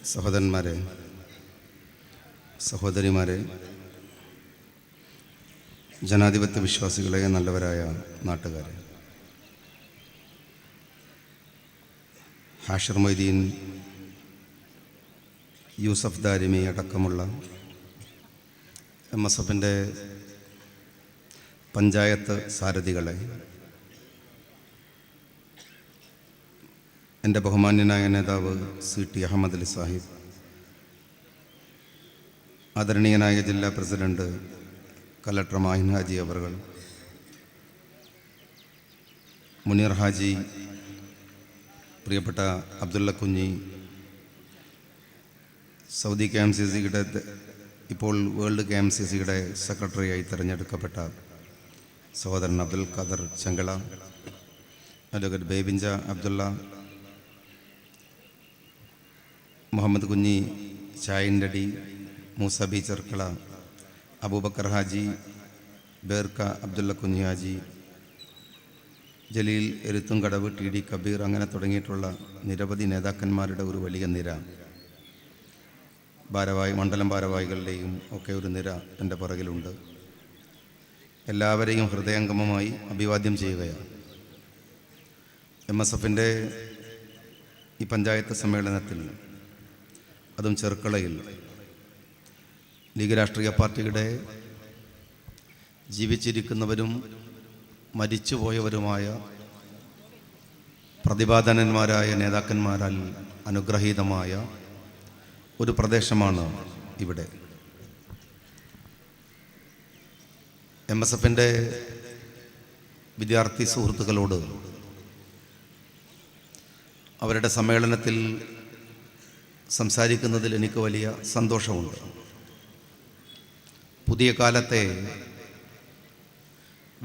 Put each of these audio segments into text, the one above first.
സഹോദരന്മാരെ, സഹോദരിമാരെ, ജനാധിപത്യ വിശ്വാസികളെ, നല്ലവരായ നാട്ടുകാരെ, ഹാഷിർ മൊയ്തീൻ, യൂസഫ് ദാരിമി അടക്കമുള്ള MSFൻ്റെ പഞ്ചായത്ത് സാരഥികളെ, എൻ്റെ ബഹുമാന്യനായ നേതാവ് CT അഹമ്മദ് അലി സാഹിബ്, ആദരണീയനായ ജില്ലാ പ്രസിഡന്റ് കലക്ടർ മാഹിൻ ഹാജി അവർകൾ, മുനീർ ഹാജി, പ്രിയപ്പെട്ട അബ്ദുള്ള കുഞ്ഞി, സൗദി KMCCയുടെ ഇപ്പോൾ വേൾഡ് KMCCയുടെ സെക്രട്ടറിയായി തിരഞ്ഞെടുക്കപ്പെട്ട സഹോദരൻ അബ്ദുൽ ഖാദർ ചെങ്കള, അഡ്വക്കേറ്റ് ബേബിഞ്ച അബ്ദുള്ള, മുഹമ്മദ് കുഞ്ഞി ചായൻ്റടി, മൂസ ബി ചെർക്കള, അബൂബക്കർ ഹാജി, ബേർക്ക അബ്ദുള്ള കുഞ്ഞി ഹാജി, ജലീൽ എരുത്തുംകടവ്, TD കബീർ, അങ്ങനെ തുടങ്ങിയിട്ടുള്ള നിരവധി നേതാക്കന്മാരുടെ ഒരു വലിയ നിര, മണ്ഡലം ഭാരവാഹികളുടെയും ഒക്കെ ഒരു നിര എൻ്റെ പുറകിലുണ്ട്. എല്ലാവരെയും ഹൃദയംഗമമായി അഭിവാദ്യം ചെയ്യുകയാണ്. MSFൻ്റെ ഈ പഞ്ചായത്ത് സമ്മേളനത്തിൽ, അതും ചെർക്കളയിൽ, ലീഗ് രാഷ്ട്രീയ പാർട്ടിയുടെ ജീവിച്ചിരിക്കുന്നവരും മരിച്ചുപോയവരുമായ പ്രതിഭാധനന്മാരായ നേതാക്കന്മാരാൽ അനുഗ്രഹീതമായ ഒരു പ്രദേശമാണ് ഇവിടെ. MSFൻ്റെ വിദ്യാർത്ഥി സുഹൃത്തുക്കളോട് അവരുടെ സമ്മേളനത്തിൽ സംസാരിക്കുന്നതിൽ എനിക്ക് വലിയ സന്തോഷമുണ്ട്. പുതിയ കാലത്തെ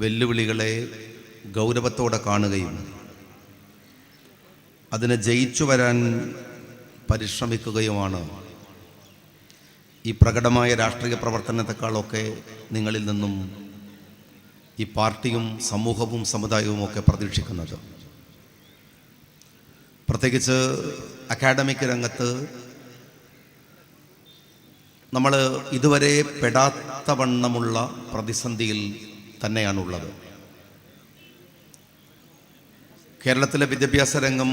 വെല്ലുവിളികളെ ഗൗരവത്തോടെ കാണുകയും അതിനെ ജയിച്ചു വരാൻ പരിശ്രമിക്കുകയുമാണ് ഈ പ്രകടമായ രാഷ്ട്രീയ പ്രവർത്തനത്തെക്കാളൊക്കെ നിങ്ങളിൽ നിന്നും ഈ പാർട്ടിയും സമൂഹവും സമുദായവും ഒക്കെ പ്രതീക്ഷിക്കുന്നത്. പ്രത്യേകിച്ച് അക്കാഡമിക് രംഗത്ത് നമ്മൾ ഇതുവരെ പെടാത്ത വണ്ണമുള്ള പ്രതിസന്ധിയിൽ തന്നെയാണുള്ളത്. കേരളത്തിലെ വിദ്യാഭ്യാസ രംഗം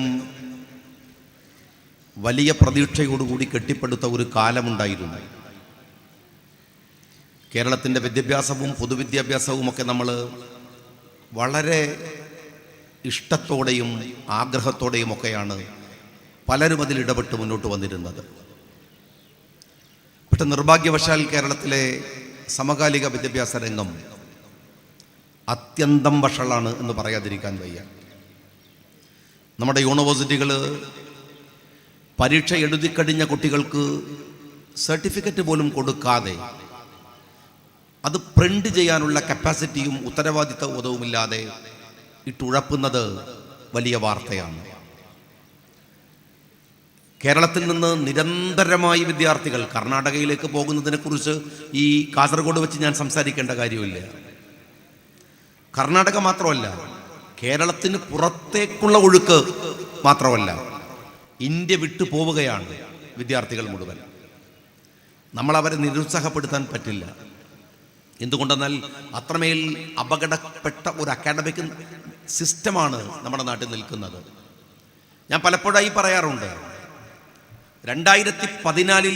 വലിയ പ്രതീക്ഷയോടുകൂടി കെട്ടിപ്പടുത്ത ഒരു കാലമുണ്ടായിരുന്നു. കേരളത്തിൻ്റെ വിദ്യാഭ്യാസവും പൊതുവിദ്യാഭ്യാസവും ഒക്കെ നമ്മൾ വളരെ ഇഷ്ടത്തോടെയും ആഗ്രഹത്തോടെയും ഒക്കെയാണ് പലരും അതിൽ ഇടപെട്ട് മുന്നോട്ട് വന്നിരുന്നത്. പക്ഷെ നിർഭാഗ്യവശാൽ കേരളത്തിലെ സമകാലിക വിദ്യാഭ്യാസ രംഗം അത്യന്തം വഷളാണ് എന്ന് പറയാതിരിക്കാൻ വയ്യ. നമ്മുടെ യൂണിവേഴ്സിറ്റികൾ പരീക്ഷ എഴുതിക്കഴിഞ്ഞ കുട്ടികൾക്ക് സർട്ടിഫിക്കറ്റ് പോലും കൊടുക്കാതെ അത് പ്രിന്റ് ചെയ്യാനുള്ള കപ്പാസിറ്റിയും ഉത്തരവാദിത്വബോധവുമില്ലാതെ ഇട്ടുഴപ്പുന്നത് വലിയ വാർത്തയാണ്. കേരളത്തിൽ നിന്ന് നിരന്തരമായി വിദ്യാർത്ഥികൾ കർണാടകയിലേക്ക് പോകുന്നതിനെക്കുറിച്ച് ഈ കാസർഗോഡ് വെച്ച് ഞാൻ സംസാരിക്കേണ്ട കാര്യമില്ല. കർണാടക മാത്രമല്ല, കേരളത്തിന് പുറത്തേക്കുള്ള ഒഴുക്ക് മാത്രമല്ല, ഇന്ത്യ വിട്ടു പോവുകയാണ് വിദ്യാർത്ഥികൾ മുഴുവൻ. നമ്മൾ അവരെ നിരുത്സാഹപ്പെടുത്താൻ പറ്റില്ല. എന്തുകൊണ്ടെന്നാൽ അത്രമേൽ അപകടപ്പെട്ട ഒരു അക്കാഡമിക് സിസ്റ്റമാണ് നമ്മുടെ നാട്ടിൽ നിൽക്കുന്നത്. ഞാൻ പലപ്പോഴായി പറയാറുണ്ട്, 2014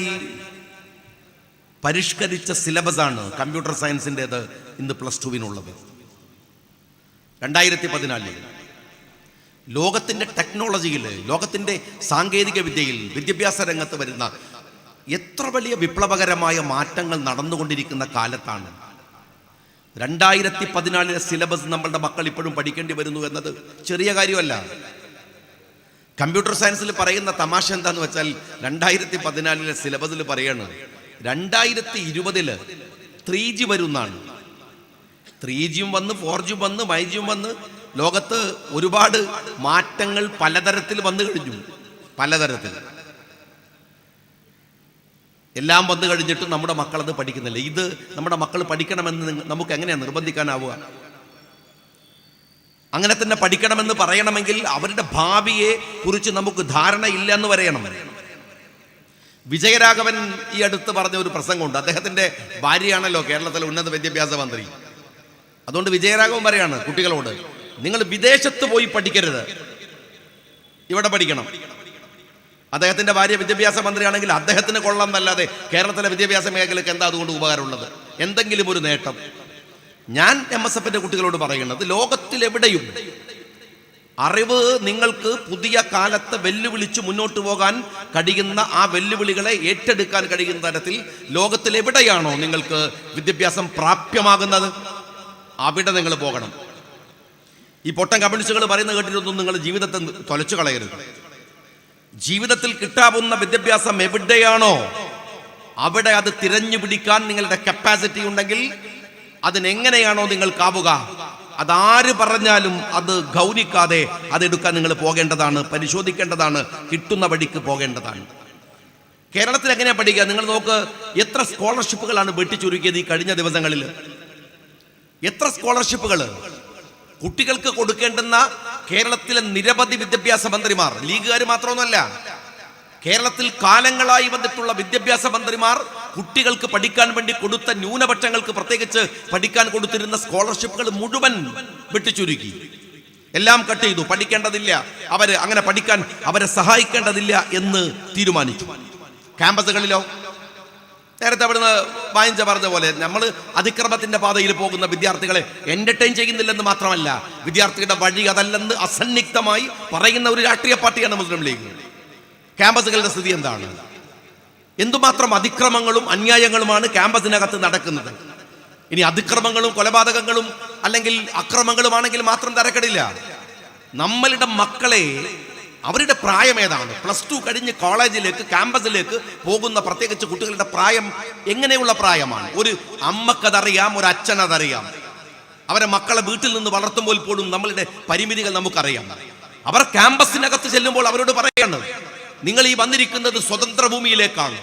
പരിഷ്കരിച്ച സിലബസാണ് കമ്പ്യൂട്ടർ സയൻസിൻ്റേത് ഇന്ന് +2 2014 ലോകത്തിൻ്റെ ടെക്നോളജിയിൽ, ലോകത്തിൻ്റെ സാങ്കേതിക വിദ്യയിൽ, വിദ്യാഭ്യാസ രംഗത്ത് വരുന്ന എത്ര വലിയ വിപ്ലവകരമായ മാറ്റങ്ങൾ നടന്നുകൊണ്ടിരിക്കുന്ന കാലത്താണ് 2014 സിലബസ് നമ്മളുടെ മക്കൾ ഇപ്പോഴും പഠിക്കേണ്ടി വരുന്നു എന്നത് ചെറിയ കാര്യമല്ല. കമ്പ്യൂട്ടർ സയൻസിൽ പറയുന്ന തമാശ എന്താന്ന് വെച്ചാൽ 2014 സിലബസിൽ പറയാണ് 2020 3G വരുന്നാണ്. 3Gയും വന്ന്, 4Gയും വന്ന്, 5Gയും വന്ന്, ലോകത്ത് ഒരുപാട് മാറ്റങ്ങൾ പലതരത്തിൽ വന്നു കഴിഞ്ഞു. പലതരത്തിൽ എല്ലാം വന്നു കഴിഞ്ഞിട്ടും നമ്മുടെ മക്കളത് പഠിക്കുന്നില്ല. ഇത് നമ്മുടെ മക്കൾ പഠിക്കണമെന്ന് നമുക്ക് എങ്ങനെയാണ് നിർബന്ധിക്കാനാവുക? അങ്ങനെ തന്നെ പഠിക്കണമെന്ന് പറയണമെങ്കിൽ അവരുടെ ഭാവിയെ കുറിച്ച് നമുക്ക് ധാരണയില്ല എന്ന് പറയണം. വിജയരാഘവൻ ഈ അടുത്ത് പറഞ്ഞ ഒരു പ്രസംഗമുണ്ട്. അദ്ദേഹത്തിന്റെ ഭാര്യയാണല്ലോ കേരളത്തിലെ ഉന്നത വിദ്യാഭ്യാസ മന്ത്രി. അതുകൊണ്ട് വിജയരാഘവൻ പറയാണ് കുട്ടികളോട്, നിങ്ങൾ വിദേശത്ത് പോയി പഠിക്കരുത്, ഇവിടെ പഠിക്കണം. അദ്ദേഹത്തിന്റെ ഭാര്യ വിദ്യാഭ്യാസ മന്ത്രിയാണെങ്കിൽ അദ്ദേഹത്തിന് കൊള്ളാം എന്നല്ലാതെ കേരളത്തിലെ വിദ്യാഭ്യാസ മേഖലയ്ക്ക് എന്താ അതുകൊണ്ട് ഉപകാരമുള്ളത്? എന്തെങ്കിലും ഒരു നേട്ടം? ഞാൻ MSFന്റെ കുട്ടികളോട് പറയുന്നത്, ലോകത്തിലെവിടെയും അറിവ് നിങ്ങൾക്ക് പുതിയ കാലത്ത് വെല്ലുവിളിച്ച് മുന്നോട്ട് പോകാൻ കഴിയുന്ന, ആ വെല്ലുവിളികളെ ഏറ്റെടുക്കാൻ കഴിയുന്ന തരത്തിൽ ലോകത്തിലെവിടെയാണോ നിങ്ങൾക്ക് വിദ്യാഭ്യാസം പ്രാപ്യമാകുന്നത് അവിടെ നിങ്ങൾ പോകണം. ഈ പൊട്ടൻ കമ്മ്യൂണിസ്റ്റുകൾ പറയുന്നത് കേട്ടിട്ടൊന്നും നിങ്ങൾ ജീവിതത്തെ തൊലച്ചു കളയരുത്. ജീവിതത്തിൽ കിട്ടാവുന്ന വിദ്യാഭ്യാസം എവിടെയാണോ അവിടെ അത് തിരഞ്ഞു പിടിക്കാൻ നിങ്ങളുടെ കപ്പാസിറ്റി ഉണ്ടെങ്കിൽ അതിനെങ്ങനെയാണോ നിങ്ങൾക്കാവുക, അതാര് പറഞ്ഞാലും അത് ഗൗനിക്കാതെ അതെടുക്കാൻ നിങ്ങൾ പോകേണ്ടതാണ്, പരിശോധിക്കേണ്ടതാണ്, കിട്ടുന്ന വഴിക്ക് പോകേണ്ടതാണ്. കേരളത്തിൽ എങ്ങനെയാ പഠിക്കുക? നിങ്ങൾ നോക്ക്, എത്ര സ്കോളർഷിപ്പുകളാണ് വെട്ടിച്ചുരുക്കിയത് ഈ കഴിഞ്ഞ ദിവസങ്ങളിൽ. എത്ര സ്കോളർഷിപ്പുകൾ കുട്ടികൾക്ക് കൊടുക്കേണ്ടുന്ന കേരളത്തിലെ നിരവധി വിദ്യാഭ്യാസ മന്ത്രിമാർ, ലീഗുകാർ മാത്രമൊന്നുമല്ല, കേരളത്തിൽ കാലങ്ങളായി വന്നിട്ടുള്ള വിദ്യാഭ്യാസ മന്ത്രിമാർ കുട്ടികൾക്ക് പഠിക്കാൻ വേണ്ടി കൊടുത്ത, ന്യൂനപക്ഷങ്ങൾക്ക് പ്രത്യേകിച്ച് പഠിക്കാൻ കൊടുത്തിരുന്ന സ്കോളർഷിപ്പുകൾ മുഴുവൻ വെട്ടിച്ചുരുക്കി, എല്ലാം കട്ട് ചെയ്തു. പഠിക്കേണ്ടതില്ല, അവര് അങ്ങനെ പഠിക്കാൻ അവരെ സഹായിക്കേണ്ടതില്ല എന്ന് തീരുമാനിച്ചു. ക്യാമ്പസുകളിലോ നേരത്തെ അവിടുന്ന് വായിച്ച പറഞ്ഞ പോലെ നമ്മൾ അതിക്രമത്തിന്റെ പാതയിൽ പോകുന്ന വിദ്യാർത്ഥികളെ എന്റർടൈൻ ചെയ്യുന്നില്ലെന്ന് മാത്രമല്ല, വിദ്യാർത്ഥിയുടെ വഴി അതല്ലെന്ന് അസന്നിഗ്ധമായി പറയുന്ന ഒരു രാഷ്ട്രീയ പാർട്ടിയാണ് മുസ്ലിം ലീഗ്. ക്യാമ്പസുകളുടെ സ്ഥിതി എന്താണ്? എന്തുമാത്രം അതിക്രമങ്ങളും അന്യായങ്ങളുമാണ് ക്യാമ്പസിനകത്ത് നടക്കുന്നത്. ഇനി അതിക്രമങ്ങളും കൊലപാതകങ്ങളും അല്ലെങ്കിൽ അക്രമങ്ങളുമാണെങ്കിൽ മാത്രം തരക്കെടില്ല. നമ്മളുടെ മക്കളെ, അവരുടെ പ്രായം ഏതാണ്? +2 കഴിഞ്ഞ് കോളേജിലേക്ക്, ക്യാമ്പസിലേക്ക് പോകുന്ന പ്രത്യേകിച്ച് കുട്ടികളുടെ പ്രായം എങ്ങനെയുള്ള പ്രായമാണ്? ഒരു അമ്മക്കതറിയാം, ഒരു അച്ഛനതറിയാം. അവരെ മക്കളെ വീട്ടിൽ നിന്ന് വളർത്തുമ്പോൾ പോലും നമ്മളുടെ പരിമിതികൾ നമുക്കറിയാം. അവർ ക്യാമ്പസിനകത്ത് ചെല്ലുമ്പോൾ അവരോട് പറയാണ്, നിങ്ങൾ ഈ വന്നിരിക്കുന്നത് സ്വതന്ത്ര ഭൂമിയിലേക്കാണ്.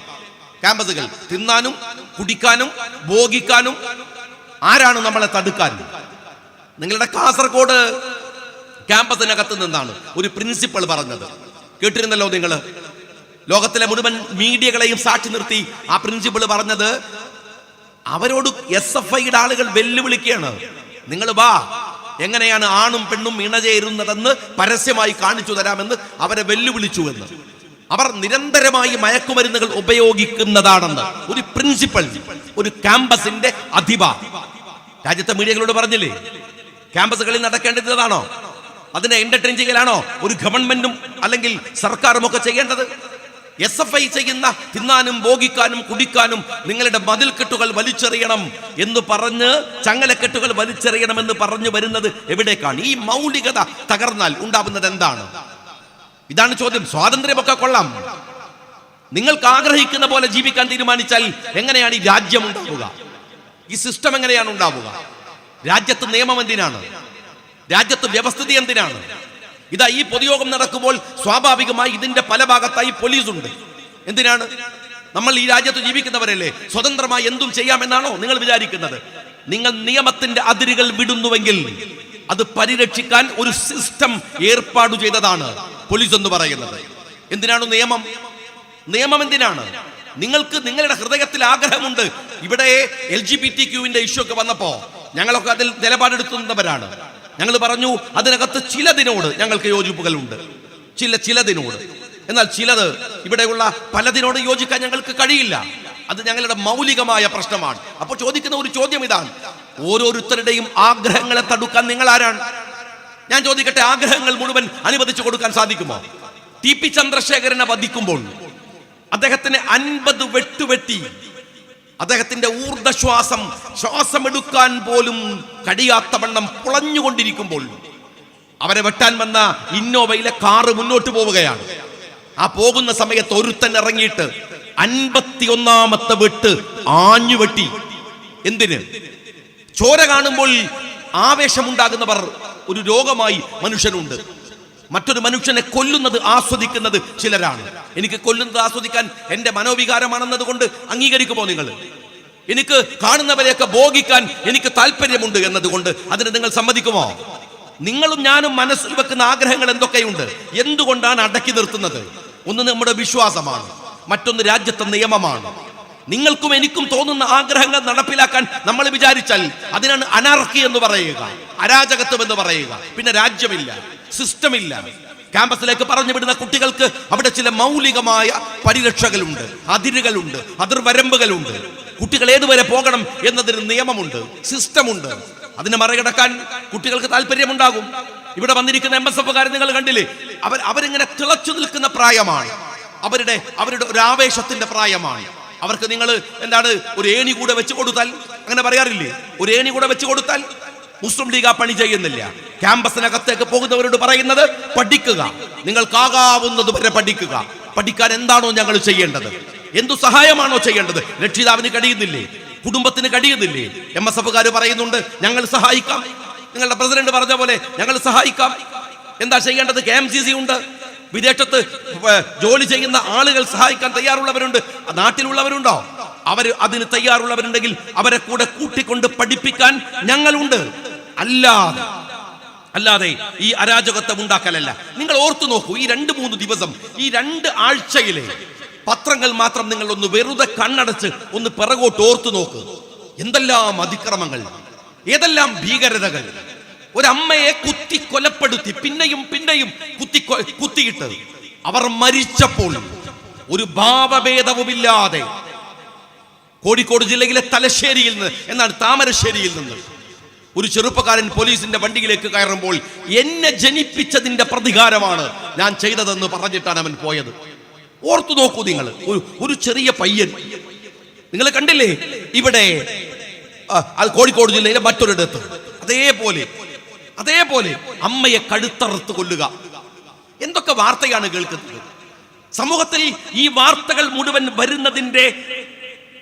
ക്യാമ്പസുകൾ തിന്നാനും കുടിക്കാനും ഭോഗിക്കാനും ആരാണ് നമ്മളെ തടുക്കാൻ? നിങ്ങളുടെ കാസർഗോഡ് ക്യാമ്പസിനകത്ത് നിന്നാണ് ഒരു പ്രിൻസിപ്പൾ പറഞ്ഞത്, കേട്ടിരുന്നല്ലോ നിങ്ങൾ. ലോകത്തിലെ മുഴുവൻ മീഡിയകളെയും സാക്ഷി നിർത്തി ആ പ്രിൻസിപ്പൾ പറഞ്ഞത്, അവരോട് SFIയുടെ ആളുകൾ വെല്ലുവിളിക്കുകയാണ്, നിങ്ങൾ വാ, എങ്ങനെയാണ് ആണും പെണ്ണും ഇണചേരുന്നതെന്ന് പരസ്യമായി കാണിച്ചു തരാമെന്ന് അവരെ വെല്ലുവിളിച്ചു എന്ന്. അവർ നിരന്തരമായി മയക്കുമരുന്നുകൾ ഉപയോഗിക്കുന്നതാണെന്ന് ഒരു പ്രിൻസിപ്പൽ, ഒരു ക്യാമ്പസിന്റെ അധിപ രാജ്യത്തെ മീഡിയകളോട് പറഞ്ഞില്ലേ? ക്യാമ്പസുകളിൽ നടക്കേണ്ടതാണോ? അതിനെ എന്റർടൈൻ ചെയ്യലാണോ ഒരു ഗവൺമെന്റും അല്ലെങ്കിൽ സർക്കാരും ഒക്കെ ചെയ്യേണ്ടത്? SFI ചെയ്യുന്ന തിന്നാനും ഭോഗിക്കാനും കുടിക്കാനും നിങ്ങളുടെ മതിൽക്കെട്ടുകൾ വലിച്ചെറിയണം എന്ന് പറഞ്ഞ്, ചങ്ങലക്കെട്ടുകൾ വലിച്ചെറിയണമെന്ന് പറഞ്ഞു വരുന്നത് എവിടേക്കാണ്? ഈ മൗലികത തകർന്നാൽ ഉണ്ടാവുന്നത് എന്താണ്? ഇതാണ് ചോദ്യം. സ്വാതന്ത്ര്യമൊക്കെ കൊള്ളാം, നിങ്ങൾക്ക് ആഗ്രഹിക്കുന്ന പോലെ ജീവിക്കാൻ തീരുമാനിച്ചാൽ എങ്ങനെയാണ് ഈ രാജ്യം ഉണ്ടാവുക? ഈ സിസ്റ്റം എങ്ങനെയാണ് ഉണ്ടാവുക? രാജ്യത്ത് നിയമം എന്തിനാണ്? രാജ്യത്ത് വ്യവസ്ഥിതി എന്തിനാണ്? ഇതാ ഈ പൊതുയോഗം നടക്കുമ്പോൾ സ്വാഭാവികമായി ഇതിന്റെ പല ഭാഗത്തായി പോലീസ് ഉണ്ട്. എന്തിനാണ്? നമ്മൾ ഈ രാജ്യത്ത് ജീവിക്കുന്നവരല്ലേ, സ്വതന്ത്രമായി എന്തും ചെയ്യാമെന്നാണോ നിങ്ങൾ വിചാരിക്കുന്നത്? നിങ്ങൾ നിയമത്തിന്റെ അതിരുകൾ വിടുന്നുവെങ്കിൽ അത് പരിരക്ഷിക്കാൻ ഒരു സിസ്റ്റം ഏർപ്പാട് ചെയ്തതാണ് പോലീസ് എന്ന് പറയുന്നത്. എന്തിനാണ് നിയമം? നിയമം എന്തിനാണ്? നിങ്ങൾക്ക് നിങ്ങളുടെ ഹൃദയത്തിൽ ആഗ്രഹമുണ്ട്. ഇവിടെ LGBTQവിന്റെ ഇഷ്യൂ ഒക്കെ വന്നപ്പോ ഞങ്ങളൊക്കെ അതിൽ നിലപാടെടുക്കുന്നവരാണ്. ഞങ്ങൾ പറഞ്ഞു, അതിനകത്ത് ചിലതിനോട് ഞങ്ങൾക്ക് യോജിപ്പുകളുണ്ട്, ചിലതിനോട്. എന്നാൽ ചിലത്, ഇവിടെയുള്ള പലതിനോട് യോജിക്കാൻ ഞങ്ങൾക്ക് കഴിയില്ല. അത് ഞങ്ങളുടെ മൗലികമായ പ്രശ്നമാണ്. അപ്പോൾ ചോദിക്കുന്ന ഒരു ചോദ്യം ഇതാണ്, ഓരോരുത്തരുടെയും ആഗ്രഹങ്ങളെ തടുക്കാൻ നിങ്ങൾ ആരാണ്? ഞാൻ ചോദിക്കട്ടെ, ആഗ്രഹങ്ങൾ മുഴുവൻ അനുവദിച്ചു കൊടുക്കാൻ സാധിക്കുമോ? TP ചന്ദ്രശേഖരനെ വധിക്കുമ്പോൾ അദ്ദേഹത്തിന് 50 വെട്ടുവെട്ടി, അദ്ദേഹത്തിന്റെ ശ്വാസമെടുക്കാൻ പോലും കഴിയാത്തവണ്ണം പുളഞ്ഞുകൊണ്ടിരിക്കുമ്പോൾ അവരെ വെട്ടാൻ വന്ന ഇന്നോവയിലെ കാറ് മുന്നോട്ട് പോവുകയാണ്. ആ പോകുന്ന സമയത്ത് ഒരുത്തൻ ഇറങ്ങിയിട്ട് 51ാമത്തെ വെട്ട് ആഞ്ഞു വെട്ടി. എന്തിന്? ചോര കാണുമ്പോൾ ആവേശമുണ്ടാകുന്നവർ ഒരു രോഗമായി മനുഷ്യനുണ്ട്. മറ്റൊരു മനുഷ്യനെ കൊല്ലുന്നത് ആസ്വദിക്കുന്നത് ചിലരാണ്. എനിക്ക് കൊല്ലുന്നത് ആസ്വദിക്കാൻ എന്റെ മനോവികാരമാണെന്നത് കൊണ്ട് അംഗീകരിക്കുമോ നിങ്ങൾ? എനിക്ക് കാണുന്നവരെയൊക്കെ ഭോഗിക്കാൻ എനിക്ക് താല്പര്യമുണ്ട് എന്നതുകൊണ്ട് അതിന് നിങ്ങൾ സമ്മതിക്കുമോ? നിങ്ങളും ഞാനും മനസ്സിൽ വെക്കുന്ന ആഗ്രഹങ്ങൾ എന്തൊക്കെയുണ്ട്? എന്തുകൊണ്ടാണ് അടക്കി നിർത്തുന്നത്? ഒന്ന് നമ്മുടെ വിശ്വാസമാണ്, മറ്റൊന്ന് രാജ്യത്തെ നിയമമാണ്. നിങ്ങൾക്കും എനിക്കും തോന്നുന്ന ആഗ്രഹങ്ങൾ നടപ്പിലാക്കാൻ നമ്മൾ വിചാരിച്ചാൽ അതിനാണ് അനാർക്കി എന്ന് പറയുക, അരാജകത്വം എന്ന് പറയുക. പിന്നെ രാജ്യമില്ല, സിസ്റ്റമില്ല. ക്യാമ്പസിലേക്ക് പറഞ്ഞു വിടുന്ന കുട്ടികൾക്ക് അവിടെ ചില മൗലികമായ പരിരക്ഷകളുണ്ട്, അതിരുകളുണ്ട്, അതിർവരമ്പുകളുണ്ട്. കുട്ടികൾ ഏതുവരെ പോകണം എന്നതിന് നിയമമുണ്ട്, സിസ്റ്റമുണ്ട്. അതിനെ മറികടക്കാൻ കുട്ടികൾക്ക് താല്പര്യമുണ്ടാകും. ഇവിടെ വന്നിരിക്കുന്ന MSFകാർ നിങ്ങൾ കണ്ടില്ലേ, അവരിങ്ങനെ തിളച്ചു നിൽക്കുന്ന പ്രായമാണ്, അവരുടെ ഒരു ആവേശത്തിന്റെ പ്രായമാണ്. അവർക്ക് നിങ്ങൾ എന്താണ് ഒരു ഏണി കൂടെ വെച്ച് കൊടുത്താൽ, അങ്ങനെ പറയാറില്ലേ, ഒരു ഏണി കൂടെ വെച്ച് കൊടുത്താൽ മുസ്ലിം ലീഗ് ആ പണി ചെയ്യുന്നില്ല. ക്യാമ്പസിനകത്തേക്ക് പോകുന്നവരോട് പറയുന്നത് പഠിക്കുക, നിങ്ങൾക്കാകാവുന്നത് വരെ പഠിക്കുക. പഠിക്കാൻ എന്താണോ ഞങ്ങൾ ചെയ്യേണ്ടത്, എന്തു സഹായമാണോ ചെയ്യേണ്ടത്, രക്ഷിതാവിന് കഴിയുന്നില്ലേ, കുടുംബത്തിന് കഴിയുന്നില്ലേ, MSFകാർ പറയുന്നുണ്ട് ഞങ്ങൾ സഹായിക്കാം. നിങ്ങളുടെ പ്രസിഡന്റ് പറഞ്ഞ പോലെ ഞങ്ങൾ സഹായിക്കാം. എന്താ ചെയ്യേണ്ടത്? KMCC ഉണ്ട്. വിദേശത്ത് ജോലി ചെയ്യുന്ന ആളുകൾ സഹായിക്കാൻ തയ്യാറുള്ളവരുണ്ട്. നാട്ടിലുള്ളവരുണ്ടോ? അതിന് തയ്യാറുള്ളവരുണ്ടെങ്കിൽ അവരെ കൂടെ കൂട്ടിക്കൊണ്ട് പഠിപ്പിക്കാൻ ഞങ്ങളുണ്ട്. അല്ലാതെ ഈ അരാജകത്വം ഉണ്ടാക്കലല്ല. നിങ്ങൾ ഓർത്തു നോക്കൂ, ഈ 2-3 ദിവസം, ഈ 2 ആഴ്ചയിലെ പത്രങ്ങൾ മാത്രം നിങ്ങൾ ഒന്ന് വെറുതെ കണ്ണടച്ച് ഒന്ന് പിറകോട്ട് ഓർത്തു നോക്ക്. എന്തെല്ലാം അതിക്രമങ്ങൾ, ഏതെല്ലാം ഭീകരതകൾ. ഒരമ്മയെ കുത്തി കൊലപ്പെടുത്തി, പിന്നെയും കുത്തിയിട്ട് അവർ മരിച്ചപ്പോൾ ഒരു ഭാവഭേദവുമില്ലാതെ കോഴിക്കോട് ജില്ലയിലെ തലശ്ശേരിയിൽ നിന്ന്, എന്നാൽ താമരശ്ശേരിയിൽ നിന്ന് ഒരു ചെറുപ്പക്കാരൻ പോലീസിന്റെ വണ്ടിയിലേക്ക് കയറുമ്പോൾ എന്നെ ജനിപ്പിച്ചതിന്റെ പ്രതികാരമാണ് ഞാൻ ചെയ്തതെന്ന് പറഞ്ഞിട്ടാണ് അവൻ പോയത്. ഓർത്തു നോക്കൂ നിങ്ങൾ, ഒരു ചെറിയ പയ്യൻ. നിങ്ങൾ കണ്ടില്ലേ ഇവിടെ കോഴിക്കോട് ജില്ലയിലെ മറ്റൊരിടത്ത് അതേപോലെ അമ്മയെ കഴുത്തറുത്ത് കൊല്ലുക. എന്തൊക്കെ വാർത്തയാണ് കേൾക്കുന്നത് സമൂഹത്തിൽ. ഈ വാർത്തകൾ മുഴുവൻ വരുന്നതിന്റെ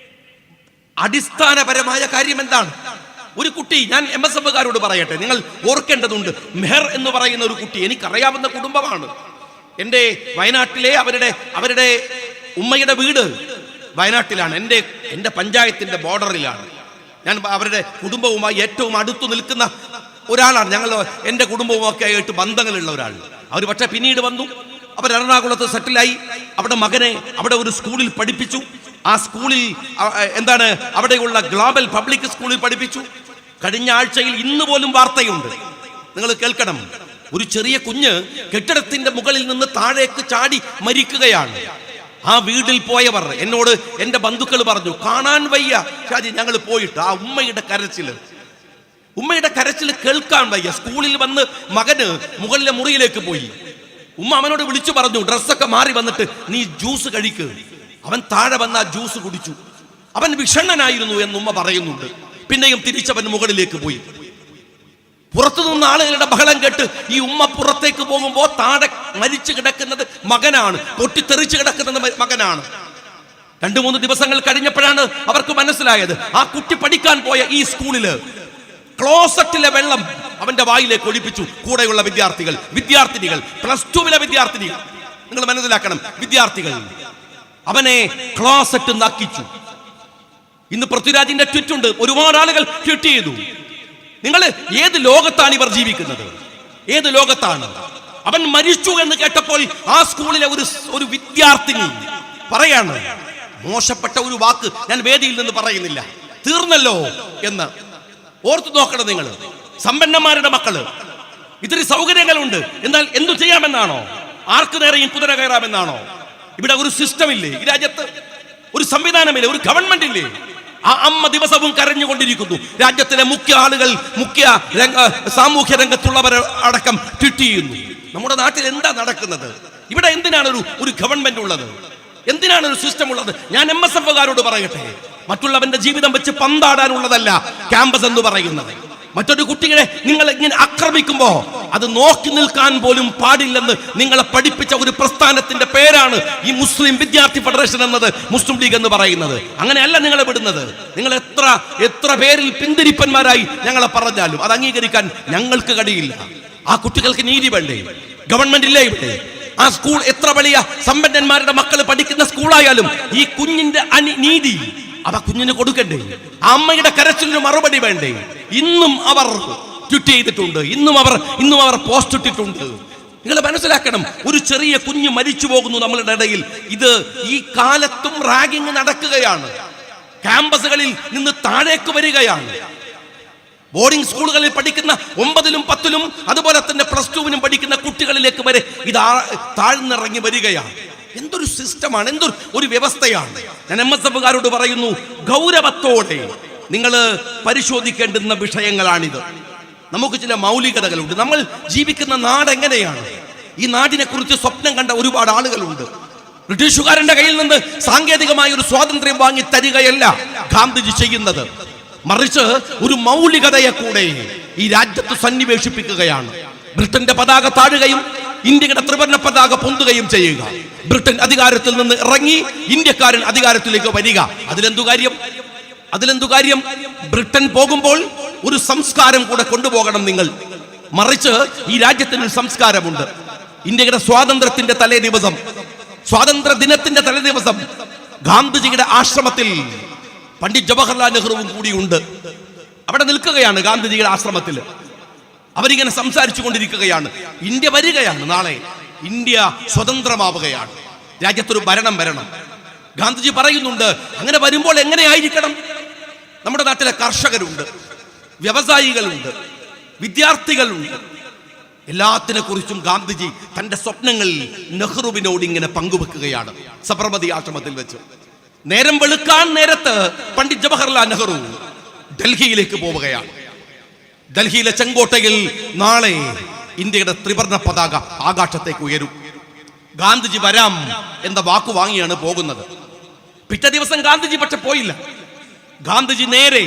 അടിസ്ഥാനപരമായ കാര്യം എന്താണ്? ഒരു കുട്ടി, ഞാൻ MSFകാരോട് പറയട്ടെ, നിങ്ങൾ ഓർക്കേണ്ടതുണ്ട്, മെഹർ എന്ന് പറയുന്ന ഒരു കുട്ടി എനിക്കറിയാവുന്ന കുടുംബമാണ്. എൻ്റെ വയനാട്ടിലെ അവരുടെ ഉമ്മയുടെ വീട് വയനാട്ടിലാണ്, എൻ്റെ പഞ്ചായത്തിന്റെ ബോർഡറിലാണ്. ഞാൻ അവരുടെ കുടുംബവുമായി ഏറ്റവും അടുത്തു നിൽക്കുന്ന ഒരാളാണ്. എൻ്റെ കുടുംബവുമൊക്കെ ആയിട്ട് ബന്ധങ്ങളുള്ള ഒരാൾ. അവർ പക്ഷേ പിന്നീട് വന്നു, അവർ എറണാകുളത്ത് സെറ്റിലായി. അവിടെ ഒരു സ്കൂളിൽ പഠിപ്പിച്ചു. ആ സ്കൂളിൽ അവിടെയുള്ള ഗ്ലോബൽ പബ്ലിക് സ്കൂളിൽ പഠിപ്പിച്ചു. കഴിഞ്ഞ ആഴ്ചയിൽ ഇന്ന് പോലും വാർത്തയുണ്ട്, നിങ്ങൾ കേൾക്കണം. ഒരു ചെറിയ കുഞ്ഞ് കെട്ടിടത്തിന്റെ മുകളിൽ നിന്ന് താഴേക്ക് ചാടി മരിക്കുകയാണ്. ആ വീട്ടിൽ പോയവർ എന്നോട്, എൻ്റെ ബന്ധുക്കൾ പറഞ്ഞു, കാണാൻ വയ്യ ഷാജി, ഞങ്ങൾ പോയിട്ട് ആ ഉമ്മയുടെ കരച്ചിൽ കേൾക്കാൻ വയ്യ. സ്കൂളിൽ വന്ന് മകന് മുകളിലെ മുറിയിലേക്ക് പോയി. ഉമ്മ അവനോട് വിളിച്ചു പറഞ്ഞു, ഡ്രസ്സൊക്കെ മാറി വന്നിട്ട് നീ ജ്യൂസ് കഴിക്ക്. അവൻ താഴെ വന്ന് ആ ജ്യൂസ് കുടിച്ചു. അവൻ വിഷണ്ണനായിരുന്നു എന്ന് ഉമ്മ പറയുന്നുണ്ട്. പിന്നെയും തിരിച്ചവൻ മുകളിലേക്ക് പോയി. പുറത്തു നിന്ന് ആളുകളുടെ ബഹളം കേട്ട് ഈ ഉമ്മ പുറത്തേക്ക് പോകുമ്പോ താഴെ മരിച്ചു കിടക്കുന്നത് മകനാണ്, പൊട്ടിത്തെറിച്ച് കിടക്കുന്നത് മകനാണ്. 2-3 ദിവസങ്ങൾ കഴിഞ്ഞപ്പോഴാണ് അവർക്ക് മനസ്സിലായത്, ആ കുട്ടി പഠിക്കാൻ പോയ ഈ സ്കൂളില് ക്ലോസറ്റിലെ വെള്ളം അവന്റെ വായിലേക്ക് ഒഴിപ്പിച്ചു കൂടെയുള്ള വിദ്യാർത്ഥിനികൾ, +2 വിദ്യാർത്ഥിനികൾ. നിങ്ങൾ മനസ്സിലാക്കണം, വിദ്യാർത്ഥികൾ അവനെ ക്ലോസറ്റ് നക്കിച്ചു. ഇന്ന് പൃഥ്വിരാജിന്റെ ട്വീറ്റ് ഉണ്ട്, ഒരുപാട് ആളുകൾ ട്വീറ്റ് ചെയ്തു. നിങ്ങൾ ഏത് ലോകത്താണ് ഇവർ ജീവിക്കുന്നത്? ഏത് ലോകത്താണ്? അവൻ മരിച്ചു എന്ന് കേട്ടപ്പോൾ ആ സ്കൂളിലെ ഒരു വിദ്യാർത്ഥിനി പറയാണ്, മോശപ്പെട്ട ഒരു വാക്ക് ഞാൻ വേദിയിൽ നിന്ന് പറയുന്നില്ല, തീർന്നല്ലോ എന്ന്. ഓർത്തു നോക്കണം നിങ്ങൾ, സമ്പന്നന്മാരുടെ മക്കള്, ഇത്തിരി സൗകര്യങ്ങളുണ്ട്, എന്നാൽ എന്തു ചെയ്യാമെന്നാണോ? ആർക്ക് നേരെയും കുതിര കയറാമെന്നാണോ? ഇവിടെ ഒരു സിസ്റ്റം ഇല്ലേ? ഈ രാജ്യത്ത് ഒരു സംവിധാനമില്ലേ? ഒരു ഗവൺമെന്റ് ഇല്ലേ? ആ അമ്മ ദിവസവും കരഞ്ഞുകൊണ്ടിരിക്കുന്നു. രാജ്യത്തിലെ മുഖ്യ സാമൂഹ്യ രംഗത്തുള്ളവർ അടക്കം ട്വീറ്റ് ചെയ്യുന്നു. നമ്മുടെ നാട്ടിൽ എന്താ നടക്കുന്നത്? ഇവിടെ എന്തിനാണ് ഒരു ഗവൺമെന്റ് ഉള്ളത്? എന്തിനാണ് ഒരു സിസ്റ്റം ഉള്ളത്? ഞാൻ MSFകാരോട് പറയട്ടെ, മറ്റുള്ളവന്റെ ജീവിതം വെച്ച് പന്താടാനുള്ളതല്ല ക്യാമ്പസ് എന്ന് പറയുന്നത്. മറ്റൊരു കുട്ടികളെ നിങ്ങൾ ഇങ്ങനെ ആക്രമിക്കുമ്പോ അത് നോക്കി നിൽക്കാൻ പോലും പാടില്ലെന്ന് നിങ്ങളെ പഠിപ്പിച്ച ഒരു പ്രസ്ഥാനത്തിന്റെ പേരാണ് ഈ മുസ്ലിം വിദ്യാർത്ഥി ഫെഡറേഷൻ എന്നത്, മുസ്ലിം ലീഗ് എന്ന് പറയുന്നത്. അങ്ങനെയല്ല നിങ്ങളെ വിടുന്നത്. നിങ്ങൾ എത്ര പേരിൽ പിന്തിരിപ്പന്മാരായി ഞങ്ങളെ പറഞ്ഞാലും അത് അംഗീകരിക്കാൻ ഞങ്ങൾക്ക് കഴിയില്ല. ആ കുട്ടികൾക്ക് നീതി വേണ്ടേ? ഗവൺമെന്റ് ഇല്ലേ ഇവിടെ? ആ സ്കൂൾ എത്ര വലിയ സമ്പന്നന്മാരുടെ മക്കൾ പഠിക്കുന്ന സ്കൂളായാലും ഈ കുഞ്ഞിന്റെ നീതി കുഞ്ഞിന് കൊടുക്കണ്ടേ? ആ അമ്മയുടെ കരച്ചിലിന് മറുപടി വേണ്ടേ? ഇന്നും അവർ ട്വീറ്റ് ചെയ്തിട്ടുണ്ട്, ഇന്നും അവർ പോസ്റ്റ് ഇട്ടിട്ടുണ്ട്. നിങ്ങൾ മനസ്സിലാക്കണം, ഒരു ചെറിയ കുഞ്ഞ് മരിച്ചു പോകുന്നു നമ്മളുടെ ഇടയിൽ. ഇത് ഈ കാലത്തും റാഗിങ് നടക്കുകയാണ്. ക്യാമ്പസുകളിൽ നിന്ന് താഴേക്ക് വരികയാണ്. ബോർഡിംഗ് സ്കൂളുകളിൽ പഠിക്കുന്ന 9ലും 10ലും അതുപോലെ തന്നെ +2വിനും പഠിക്കുന്ന കുട്ടികളിലേക്ക് വരെ ഇത് താഴ്ന്നിറങ്ങി വരികയാണ്. എന്തൊരു സിസ്റ്റമാണ്, എന്തൊരു ഒരു വ്യവസ്ഥയാണ്. ഞാൻ MSFകാരോട് പറയുന്നു, ഗൗരവത്തോടെ നിങ്ങൾ പരിശോധിക്കേണ്ടുന്ന വിഷയങ്ങളാണിത്. നമുക്ക് ചില മൗലികതകളുണ്ട്. നമ്മൾ ജീവിക്കുന്ന നാട് എങ്ങനെയാണ്, ഈ നാടിനെ കുറിച്ച് സ്വപ്നം കണ്ട ഒരുപാട് ആളുകളുണ്ട്. ബ്രിട്ടീഷുകാരന്റെ കയ്യിൽ നിന്ന് സാങ്കേതികമായ ഒരു സ്വാതന്ത്ര്യം വാങ്ങി തരികയല്ല ഗാന്ധിജി ചെയ്യുന്നത്, മറിച്ച് ഒരു മൗലികതയെ കൂടെ ഈ രാജ്യത്ത് സന്നിവേശിപ്പിക്കുകയാണ്. ബ്രിട്ടന്റെ പതാക താഴുകയും ഇന്ത്യയുടെ ത്രിവർണ്ണ പതാക പൊന്തുകയും ചെയ്യുക. ബ്രിട്ടൻ അധികാരത്തിൽ നിന്ന് ഇറങ്ങി ഇന്ത്യക്കാരൻ അധികാരത്തിലേക്ക് വരിക. അതിലെന്തു കാര്യം? ബ്രിട്ടൻ പോകുമ്പോൾ ഒരു സംസ്കാരം കൂടെ കൊണ്ടുപോകണം നിങ്ങൾ. മറിച്ച് ഈ രാജ്യത്തിന് ഒരു സംസ്കാരമുണ്ട്. ഇന്ത്യയുടെ സ്വാതന്ത്ര്യത്തിന്റെ തലേ ദിവസം, സ്വാതന്ത്ര്യ ദിനത്തിന്റെ തലേ ദിവസം ഗാന്ധിജിയുടെ ആശ്രമത്തിൽ പണ്ഡിറ്റ് ജവഹർലാൽ നെഹ്റുവും കൂടിയുണ്ട്. അവിടെ നിൽക്കുകയാണ് ഗാന്ധിജിയുടെ ആശ്രമത്തിൽ. അവരിങ്ങനെ സംസാരിച്ചു കൊണ്ടിരിക്കുകയാണ്. ഇന്ത്യ വരികയാണ്, നാളെ ഇന്ത്യ സ്വതന്ത്രമാവുകയാണ്, രാജ്യത്തൊരു ഭരണം വരണം. ഗാന്ധിജി പറയുന്നുണ്ട്, അങ്ങനെ വരുമ്പോൾ എങ്ങനെയായിരിക്കണം? നമ്മുടെ നാട്ടിലെ കർഷകരുണ്ട്, വ്യവസായികളുണ്ട്, വിദ്യാർത്ഥികളുണ്ട്. എല്ലാത്തിനെ കുറിച്ചും ഗാന്ധിജി തന്റെ സ്വപ്നങ്ങൾ നെഹ്റുവിനോട് ഇങ്ങനെ പങ്കുവെക്കുകയാണ് സബർമതി ആശ്രമത്തിൽ വെച്ച്. നേരം വെളുക്കാൻ നേരത്ത് പണ്ഡിറ്റ് ജവഹർലാൽ നെഹ്റു ഡൽഹിയിലേക്ക് പോവുകയാണ്. ഡൽഹിയിലെ ചെങ്കോട്ടയിൽ നാളെ ഇന്ത്യയുടെ ത്രിവർണ്ണ പതാക ആകാശത്തേക്ക് ഉയരും. ഗാന്ധിജി വരാം എന്ന വാക്കു വാങ്ങിയാണ് പോകുന്നത്. പിറ്റേ ദിവസം ഗാന്ധിജി പക്ഷെ പോയില്ല. ഗാന്ധിജി നേരെ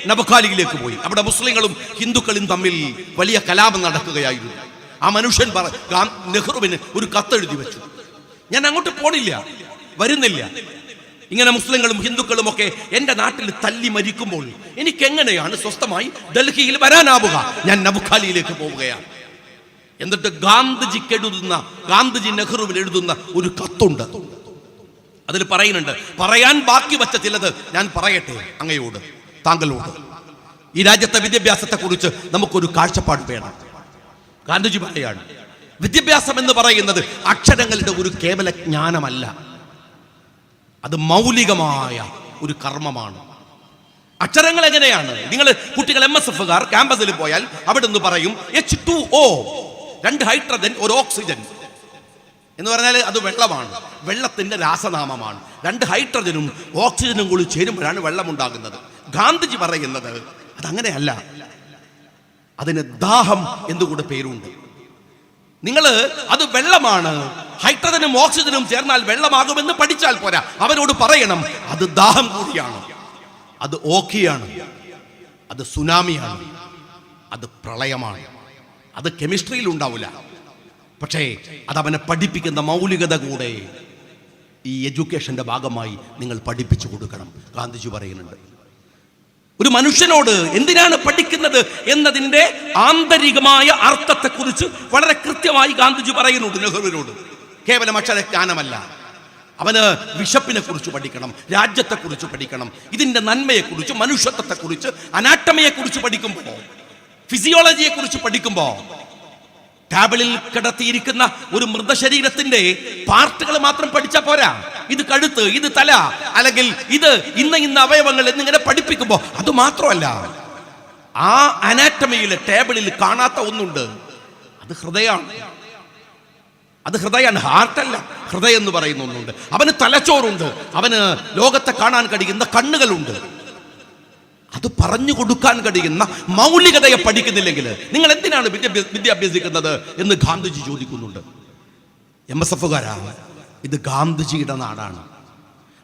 നവഖാലിയിലേക്ക് പോയി. അവിടെ മുസ്ലിങ്ങളും ഹിന്ദുക്കളും തമ്മിൽ വലിയ കലാപം നടക്കുകയായിരുന്നു. ആ മനുഷ്യൻ നെഹ്റുവിന് ഒരു കത്തെഴുതി വെച്ചു, ഞാൻ അങ്ങോട്ട് പോണില്ല, വരുന്നില്ല. ഇങ്ങനെ മുസ്ലിങ്ങളും ഹിന്ദുക്കളും ഒക്കെ എന്റെ നാട്ടിൽ തല്ലി മരിക്കുമ്പോൾ എനിക്ക് എങ്ങനെയാണ് സ്വസ്ഥമായി ഡൽഹിയിൽ വരാനാവുക? ഞാൻ നവഖാലിയിലേക്ക് പോവുകയാണ്. എന്നിട്ട് ഗാന്ധിജി നെഹ്റുവിന് എഴുതുന്ന ഒരു കത്തുണ്ട്. അതിൽ പറയുന്നുണ്ട്, പറയാൻ ബാക്കി വച്ച ചിലത് ഞാൻ പറയട്ടെ അങ്ങയോട്, താങ്കളോട്. ഈ രാജ്യത്തെ വിദ്യാഭ്യാസത്തെ കുറിച്ച് നമുക്കൊരു കാഴ്ചപ്പാട് വേണം. ഗാന്ധിജി പറയാണ്, വിദ്യാഭ്യാസം എന്ന് പറയുന്നത് അക്ഷരങ്ങളുടെ ഒരു കേവല ജ്ഞാനമല്ല, അത് മൗലികമായ ഒരു കർമ്മമാണ്. അക്ഷരങ്ങൾ എങ്ങനെയാണ്? നിങ്ങൾ കുട്ടികൾ MSFകാർ ക്യാമ്പസിൽ പോയാൽ അവിടെ നിന്ന് പറയും H2O, 2 ഹൈഡ്രജൻ 1 ഓക്സിജൻ എന്ന് പറഞ്ഞാൽ അത് വെള്ളമാണ്, വെള്ളത്തിന്റെ രാസനാമമാണ്. 2 ഹൈഡ്രജനും ഓക്സിജനും കൂടി ചേരുമ്പോഴാണ് വെള്ളം ഉണ്ടാകുന്നത്. ഗാന്ധിജി പറയുന്നത് അതങ്ങനെയല്ല, അതിന് ദാഹം എന്നുകൂടെ പേരുണ്ട്. നിങ്ങൾ അത് വെള്ളമാണ്, ഹൈഡ്രജനും ഓക്സിജനും ചേർന്നാൽ വെള്ളമാകുമെന്ന് പഠിച്ചാൽ പോരാ, അവരോട് പറയണം അത് ദാഹം കൂടിയാണ്, അത് ഓക്കിയാണ്, അത് സുനാമിയാണ്, അത് പ്രളയമാണ്. അത് കെമിസ്ട്രിയിൽ ഉണ്ടാവില്ല, പക്ഷേ അതവനെ പഠിപ്പിക്കുന്ന മൗലികത കൂടെ ഈ എഡ്യൂക്കേഷന്റെ ഭാഗമായി നിങ്ങൾ പഠിപ്പിച്ചു കൊടുക്കണം. ഗാന്ധിജി പറയുന്നുണ്ട്, ഒരു മനുഷ്യനോട് എന്തിനാണ് പഠിക്കുന്നത് എന്നതിൻ്റെ ആന്തരികമായ അർത്ഥത്തെക്കുറിച്ച് വളരെ കൃത്യമായി ഗാന്ധിജി പറയുന്നുണ്ട് നെഹ്റുവിനോട്. കേവലം അക്ഷരജ്ഞാനമല്ല, അവന് വിശപ്പിനെ കുറിച്ച് പഠിക്കണം, രാജ്യത്തെക്കുറിച്ച് പഠിക്കണം, ഇതിൻ്റെ നന്മയെക്കുറിച്ച്, മനുഷ്യത്വത്തെക്കുറിച്ച്, അനാട്ടമിയെക്കുറിച്ച് പഠിക്കുമ്പോൾ, ഫിസിയോളജിയെക്കുറിച്ച് പഠിക്കുമ്പോൾ, ടേബിളിൽ കിടത്തിയിരിക്കുന്ന ഒരു മൃതശരീരത്തിന്റെ പാർട്ടുകൾ മാത്രം പഠിച്ചാൽ പോരാ. ഇത് കഴുത്ത്, ഇത് തല, അല്ലെങ്കിൽ ഇത് ഇന്ന അവയവങ്ങൾ എന്നിങ്ങനെ പഠിപ്പിക്കുമ്പോൾ അത് മാത്രമല്ല, ആ അനാറ്റമിയിലെ ടേബിളിൽ കാണാത്ത ഒന്നുണ്ട്, അത് ഹൃദയമാണ്. അത് ഹൃദയമാണ്, ഹാർട്ടല്ല. ഹൃദയം എന്ന് പറയുന്ന ഒന്നുണ്ട്. അവന് തലച്ചോറുണ്ട്, അവന് ലോകത്തെ കാണാൻ കഴിയുന്ന കണ്ണുകളുണ്ട്. അത് പറഞ്ഞു കൊടുക്കാൻ കഴിയുന്ന മൗലികതയെ പഠിക്കുന്നില്ലെങ്കിൽ നിങ്ങൾ എന്തിനാണ് വിദ്യ അഭ്യസിക്കുന്നത് എന്ന് ഗാന്ധിജി ചോദിക്കുന്നുണ്ട്. MSFകാരാണ്, ഇത് ഗാന്ധിജിയുടെ നാടാണ്,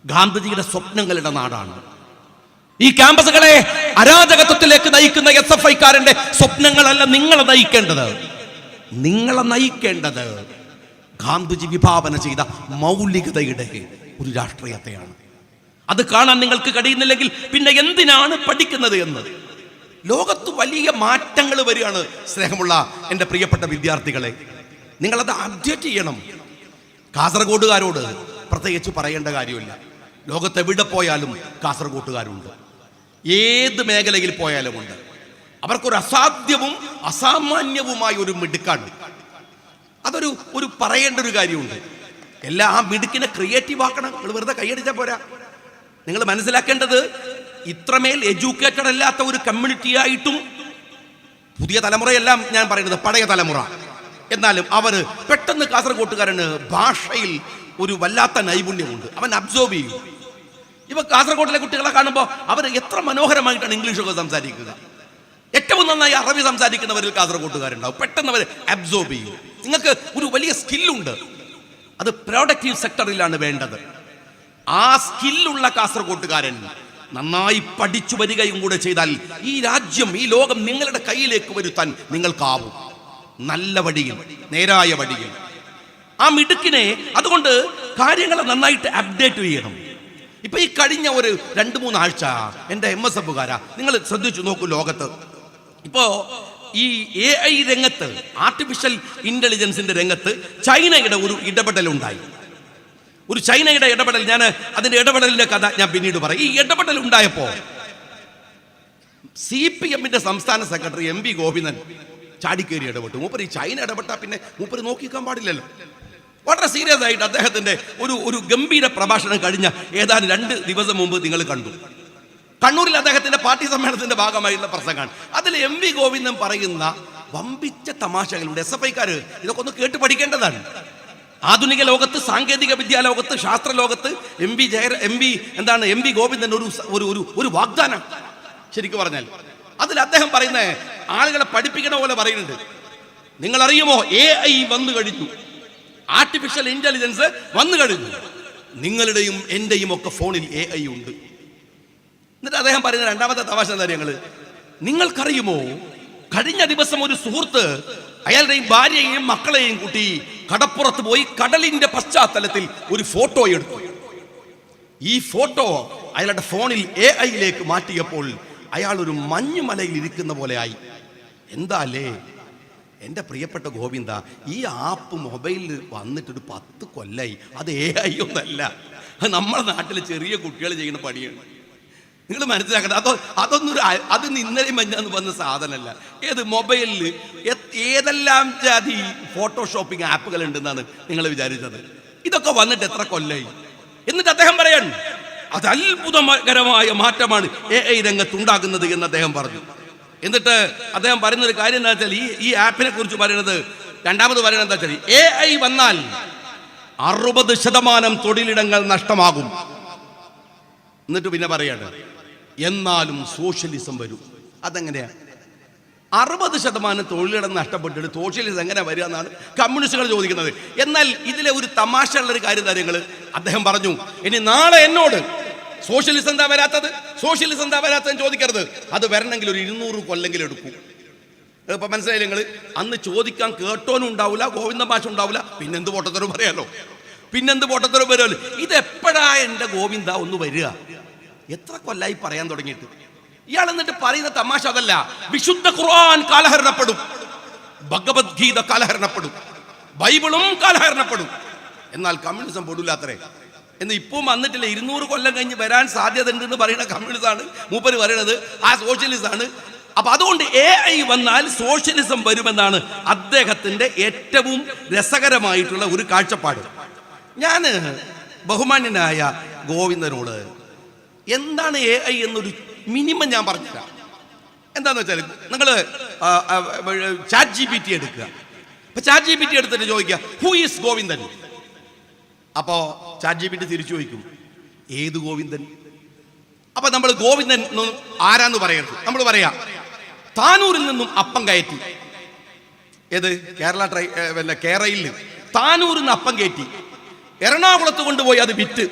ഗാന്ധിജിയുടെ സ്വപ്നങ്ങളുടെ നാടാണ്. ഈ ക്യാമ്പസുകളെ അരാജകത്വത്തിലേക്ക് നയിക്കുന്ന SFIക്കാരന്റെ സ്വപ്നങ്ങളല്ല നിങ്ങളെ നയിക്കേണ്ടത്. നിങ്ങളെ നയിക്കേണ്ടത് ഗാന്ധിജി വിഭാവന ചെയ്ത മൗലികതയുടെ ഒരു രാഷ്ട്രീയത്തെയാണ്. അത് കാണാൻ നിങ്ങൾക്ക് കഴിയുന്നില്ലെങ്കിൽ പിന്നെ എന്തിനാണ് പഠിക്കുന്നത് എന്ന്. ലോകത്ത് വലിയ മാറ്റങ്ങൾ വരികയാണ്. സ്നേഹമുള്ള എൻ്റെ പ്രിയപ്പെട്ട വിദ്യാർത്ഥികളെ, നിങ്ങളത് അപ്ഡേറ്റ് ചെയ്യണം. കാസർഗോഡുകാരോട് പ്രത്യേകിച്ച് പറയേണ്ട കാര്യമില്ല. ലോകത്തെവിടെ പോയാലും കാസർഗോട്ടുകാരുണ്ട്, ഏത് മേഖലയിൽ പോയാലും ഉണ്ട്. അവർക്കൊരു അസാധ്യവും അസാമാന്യവുമായ ഒരു മിടുക്കാണ്. ഒരു പറയേണ്ട ഒരു കാര്യമുണ്ട്. എല്ലാ ആ മിടുക്കിനെ ക്രിയേറ്റീവ് ആക്കണം. നിങ്ങൾ വെറുതെ കൈയടിച്ചാൽ പോരാ. നിങ്ങൾ മനസ്സിലാക്കേണ്ടത്, ഇത്രമേൽ എഡ്യൂക്കേറ്റഡ് അല്ലാത്ത ഒരു കമ്മ്യൂണിറ്റി ആയിട്ടും, പുതിയ തലമുറയെല്ലാം ഞാൻ പറയുന്നത് പഴയ തലമുറ, എന്നാലും അവർ പെട്ടെന്ന് കാസർഗോട്ടുകാരന് ഭാഷയിൽ ഒരു വല്ലാത്ത നൈപുണ്യമുണ്ട്. അവൻ അബ്സോർവ് ചെയ്യും. ഇപ്പൊ കാസർഗോട്ടിലെ കുട്ടികളെ കാണുമ്പോൾ അവർ എത്ര മനോഹരമായിട്ടാണ് ഇംഗ്ലീഷൊക്കെ സംസാരിക്കുക. ഏറ്റവും നന്നായി അറബി സംസാരിക്കുന്നവരിൽ കാസർഗോട്ടുകാരുണ്ടാവും. പെട്ടെന്ന് അവർ അബ്സോർബ് ചെയ്യും. നിങ്ങൾക്ക് ഒരു വലിയ സ്കില്ലുണ്ട്. അത് പ്രൊഡക്റ്റീവ് സെക്ടറിലാണ് വേണ്ടത്. ആ സ്കില്ലുള്ള കാസർഗോട്ടുകാരൻ നന്നായി പഠിച്ചു വരികയും കൂടെ ചെയ്താൽ ഈ രാജ്യം, ഈ ലോകം നിങ്ങളുടെ കയ്യിലേക്ക് വരുത്താൻ നിങ്ങൾക്കാവും. നല്ല വഴിയിൽ, നേരായ വഴിയിൽ. ആ മിടുക്കിനെ അതുകൊണ്ട് കാര്യങ്ങളെ നന്നായിട്ട് അപ്ഡേറ്റ് ചെയ്യണം. ഇപ്പൊ ഈ കഴിഞ്ഞ ഒരു 2-3 ആഴ്ച എൻ്റെ MSFകാരാ, നിങ്ങൾ ശ്രദ്ധിച്ചു നോക്കൂ, ലോകത്ത് ഇപ്പോ ഈ AI രംഗത്ത്, ആർട്ടിഫിഷ്യൽ ഇന്റലിജൻസിന്റെ രംഗത്ത് ചൈനയുടെ ഒരു ഇടപെടലുണ്ടായി. ഒരു ചൈനയുടെ ഇടപെടൽ, ഞാൻ അതിന്റെ ഇടപെടലിന്റെ കഥ ഞാൻ പിന്നീട് പറയും. ഈ ഇടപെടൽ ഉണ്ടായപ്പോ CPMന്റെ സംസ്ഥാന സെക്രട്ടറി MV ഗോവിന്ദൻ ചാടിക്കേറി ഇടപെട്ടു. മൂപ്പര് ഈ ചൈന ഇടപെട്ടാ പിന്നെ മൂപ്പര് നോക്കിക്കാൻ പാടില്ലല്ലോ. വളരെ സീരിയസ് ആയിട്ട് അദ്ദേഹത്തിന്റെ ഒരു ഗംഭീര പ്രഭാഷണം കഴിഞ്ഞ ഏതാനും 2 ദിവസം മുമ്പ് നിങ്ങൾ കണ്ടു. കണ്ണൂരിൽ അദ്ദേഹത്തിന്റെ പാർട്ടി സമ്മേളനത്തിന്റെ ഭാഗമായിട്ടുള്ള പ്രസംഗമാണ്. അതിൽ MV ഗോവിന്ദൻ പറയുന്ന വമ്പിച്ച തമാശകളുണ്ട്. SFIക്കാര് ഇതൊക്കെ ഒന്ന് കേട്ട് പഠിക്കേണ്ടതാണ്. ആധുനിക ലോകത്ത്, സാങ്കേതിക വിദ്യാ ലോകത്ത്, ശാസ്ത്ര ലോകത്ത് MV ഗോവിന്ദൻ ഒരു വാഗ്ദാനം. ശരിക്കും പറഞ്ഞാൽ അതിൽ അദ്ദേഹം പറയുന്ന ആളുകളെ പഠിപ്പിക്കണ പോലെ പറയുന്നുണ്ട്. നിങ്ങൾ അറിയുമോ, AI വന്നു കഴിഞ്ഞു, ആർട്ടിഫിഷ്യൽ ഇന്റലിജൻസ് വന്നു കഴിഞ്ഞു. നിങ്ങളുടെയും എന്റെയും ഒക്കെ ഫോണിൽ AI ഉണ്ട്. എന്നിട്ട് അദ്ദേഹം പറയുന്ന രണ്ടാമത്തെ തമാശ എന്താ അറിയങ്ങള്, നിങ്ങൾക്കറിയുമോ, കഴിഞ്ഞ ദിവസം ഒരു സുഹൃത്ത് അയാളുടെയും ഭാര്യയെയും മക്കളെയും കൂട്ടി കടപ്പുറത്ത് പോയി കടലിന്റെ പശ്ചാത്തലത്തിൽ ഒരു ഫോട്ടോ എടുത്തു. ഈ ഫോട്ടോ അയാളുടെ ഫോണിൽ AI മാറ്റിയപ്പോൾ അയാൾ ഒരു മഞ്ഞുമലയിൽ ഇരിക്കുന്ന പോലെ ആയി. എന്താ അല്ലേ എൻ്റെ പ്രിയപ്പെട്ട ഗോവിന്ദ, ഈ ആപ്പ് മൊബൈലിൽ വന്നിട്ടൊരു 10 കൊല്ലായി. അത് AI ഒന്നല്ല, അത് നമ്മുടെ നാട്ടിലെ ചെറിയ കുട്ടികൾ ചെയ്യുന്ന പണിയാണ്. നിങ്ങൾ മനസ്സിലാക്കണം. അത് ഇന്നലെ മഞ്ഞാന്ന് വന്ന സാധനമല്ല. ഏത് മൊബൈലിൽ ഏതെല്ലാം ജാതി ഫോട്ടോഷോപ്പിംഗ് ആപ്പുകൾ ഉണ്ടെന്നാണ് നിങ്ങൾ വിചാരിച്ചത്? ഇതൊക്കെ വന്നിട്ട് എത്ര കൊല്ലായി? എന്നിട്ട് അദ്ദേഹം പറയാൻ, അത് അത്ഭുതകരമായ മാറ്റമാണ് AI രംഗത്തുണ്ടാകുന്നത് എന്ന് അദ്ദേഹം പറഞ്ഞു. എന്നിട്ട് അദ്ദേഹം പറയുന്ന ഒരു കാര്യം എന്താ വെച്ചാൽ, ഈ ആപ്പിനെ കുറിച്ച് പറയുന്നത്, രണ്ടാമത് പറയുന്നത് എന്താ വെച്ചാൽ, AI വന്നാൽ 60% തൊഴിലിടങ്ങൾ നഷ്ടമാകും. എന്നിട്ട് പിന്നെ പറയാണ്, എന്നാലും സോഷ്യലിസം വരും. അതെങ്ങനെയാ? 60% തൊഴിലിടം നഷ്ടപ്പെട്ടിട്ട് സോഷ്യലിസം എങ്ങനെ വരിക എന്നാണ് കമ്മ്യൂണിസ്റ്റുകൾ ചോദിക്കുന്നത്. എന്നാൽ ഇതിലെ ഒരു തമാശ ഉള്ളൊരു കാര്യം കാര്യങ്ങൾ അദ്ദേഹം പറഞ്ഞു, ഇനി നാളെ എന്നോട് സോഷ്യലിസം എന്താ വരാത്തത്, സോഷ്യലിസം എന്താ വരാത്തതെന്ന് ചോദിക്കരുത്. അത് വരണമെങ്കിൽ ഒരു 200 കൊല്ലെങ്കിലും എടുക്കും. ഇപ്പൊ മനസ്സിലായില്ല നിങ്ങൾ? അന്ന് ചോദിക്കാൻ കേട്ടോനും ഉണ്ടാവില്ല, ഗോവിന്ദ ഭാഷ ഉണ്ടാവില്ല. പിന്നെന്ത് പൊട്ടത്തരം പറയാലോ, പിന്നെന്ത് പൊട്ടത്തരം വരുമല്ലോ. ഇതെപ്പോഴാ എൻ്റെ ഗോവിന്ദ ഒന്ന് വരിക? എത്ര കൊല്ലായി പറയാൻ തുടങ്ങിയിട്ട്. ഇയാൾ എന്നിട്ട് പറയുന്ന തമാശ അതല്ല, വിശുദ്ധ ഖുർആൻ കാലഹരണപ്പെടും, ഭഗവത്ഗീത കാലഹരണപ്പെടും, ബൈബിളും കാലഹരണപ്പെടും, എന്നാൽ കമ്മ്യൂണിസം പൊടില്ലാത്രേ എന്ന് ഇപ്പം വന്നിട്ടില്ല. 200 കൊല്ലം കഴിഞ്ഞ് വരാൻ സാധ്യത ഉണ്ടെന്ന് പറയുന്ന കമ്മ്യൂണിസമാണ് മൂപ്പര് പറയുന്നത്, ആ സോഷ്യലിസമാണ്. അപ്പൊ അതുകൊണ്ട് AI വന്നാൽ സോഷ്യലിസം വരുമെന്നാണ് അദ്ദേഹത്തിന്റെ ഏറ്റവും രസകരമായിട്ടുള്ള ഒരു കാഴ്ചപ്പാട്. ഞാൻ ബഹുമാന്യനായ ഗോവിന്ദനോട് എന്താണ് AI എന്നൊരു മിനിമം ഞാൻ പറഞ്ഞുതരാം. എന്താന്ന് വെച്ചാൽ, നിങ്ങൾ ChatGPT എടുക്കുക. അപ്പൊ ChatGPT എടുത്തിട്ട് ചോദിക്കുക, ഹൂ ഈസ് ഗോവിന്ദൻ? അപ്പോ ChatGPT തിരിച്ചു ചോദിക്കും, ഏത് ഗോവിന്ദൻ? അപ്പൊ നമ്മൾ ഗോവിന്ദൻ ആരാന്ന് പറയരുത്. നമ്മൾ പറയാ, താനൂരിൽ നിന്നും അപ്പം കയറ്റി. ഏത്? കേരളയിൽ താനൂരിൽ നിന്ന് അപ്പം കയറ്റി എറണാകുളത്ത് കൊണ്ടുപോയി അത് വിറ്റ്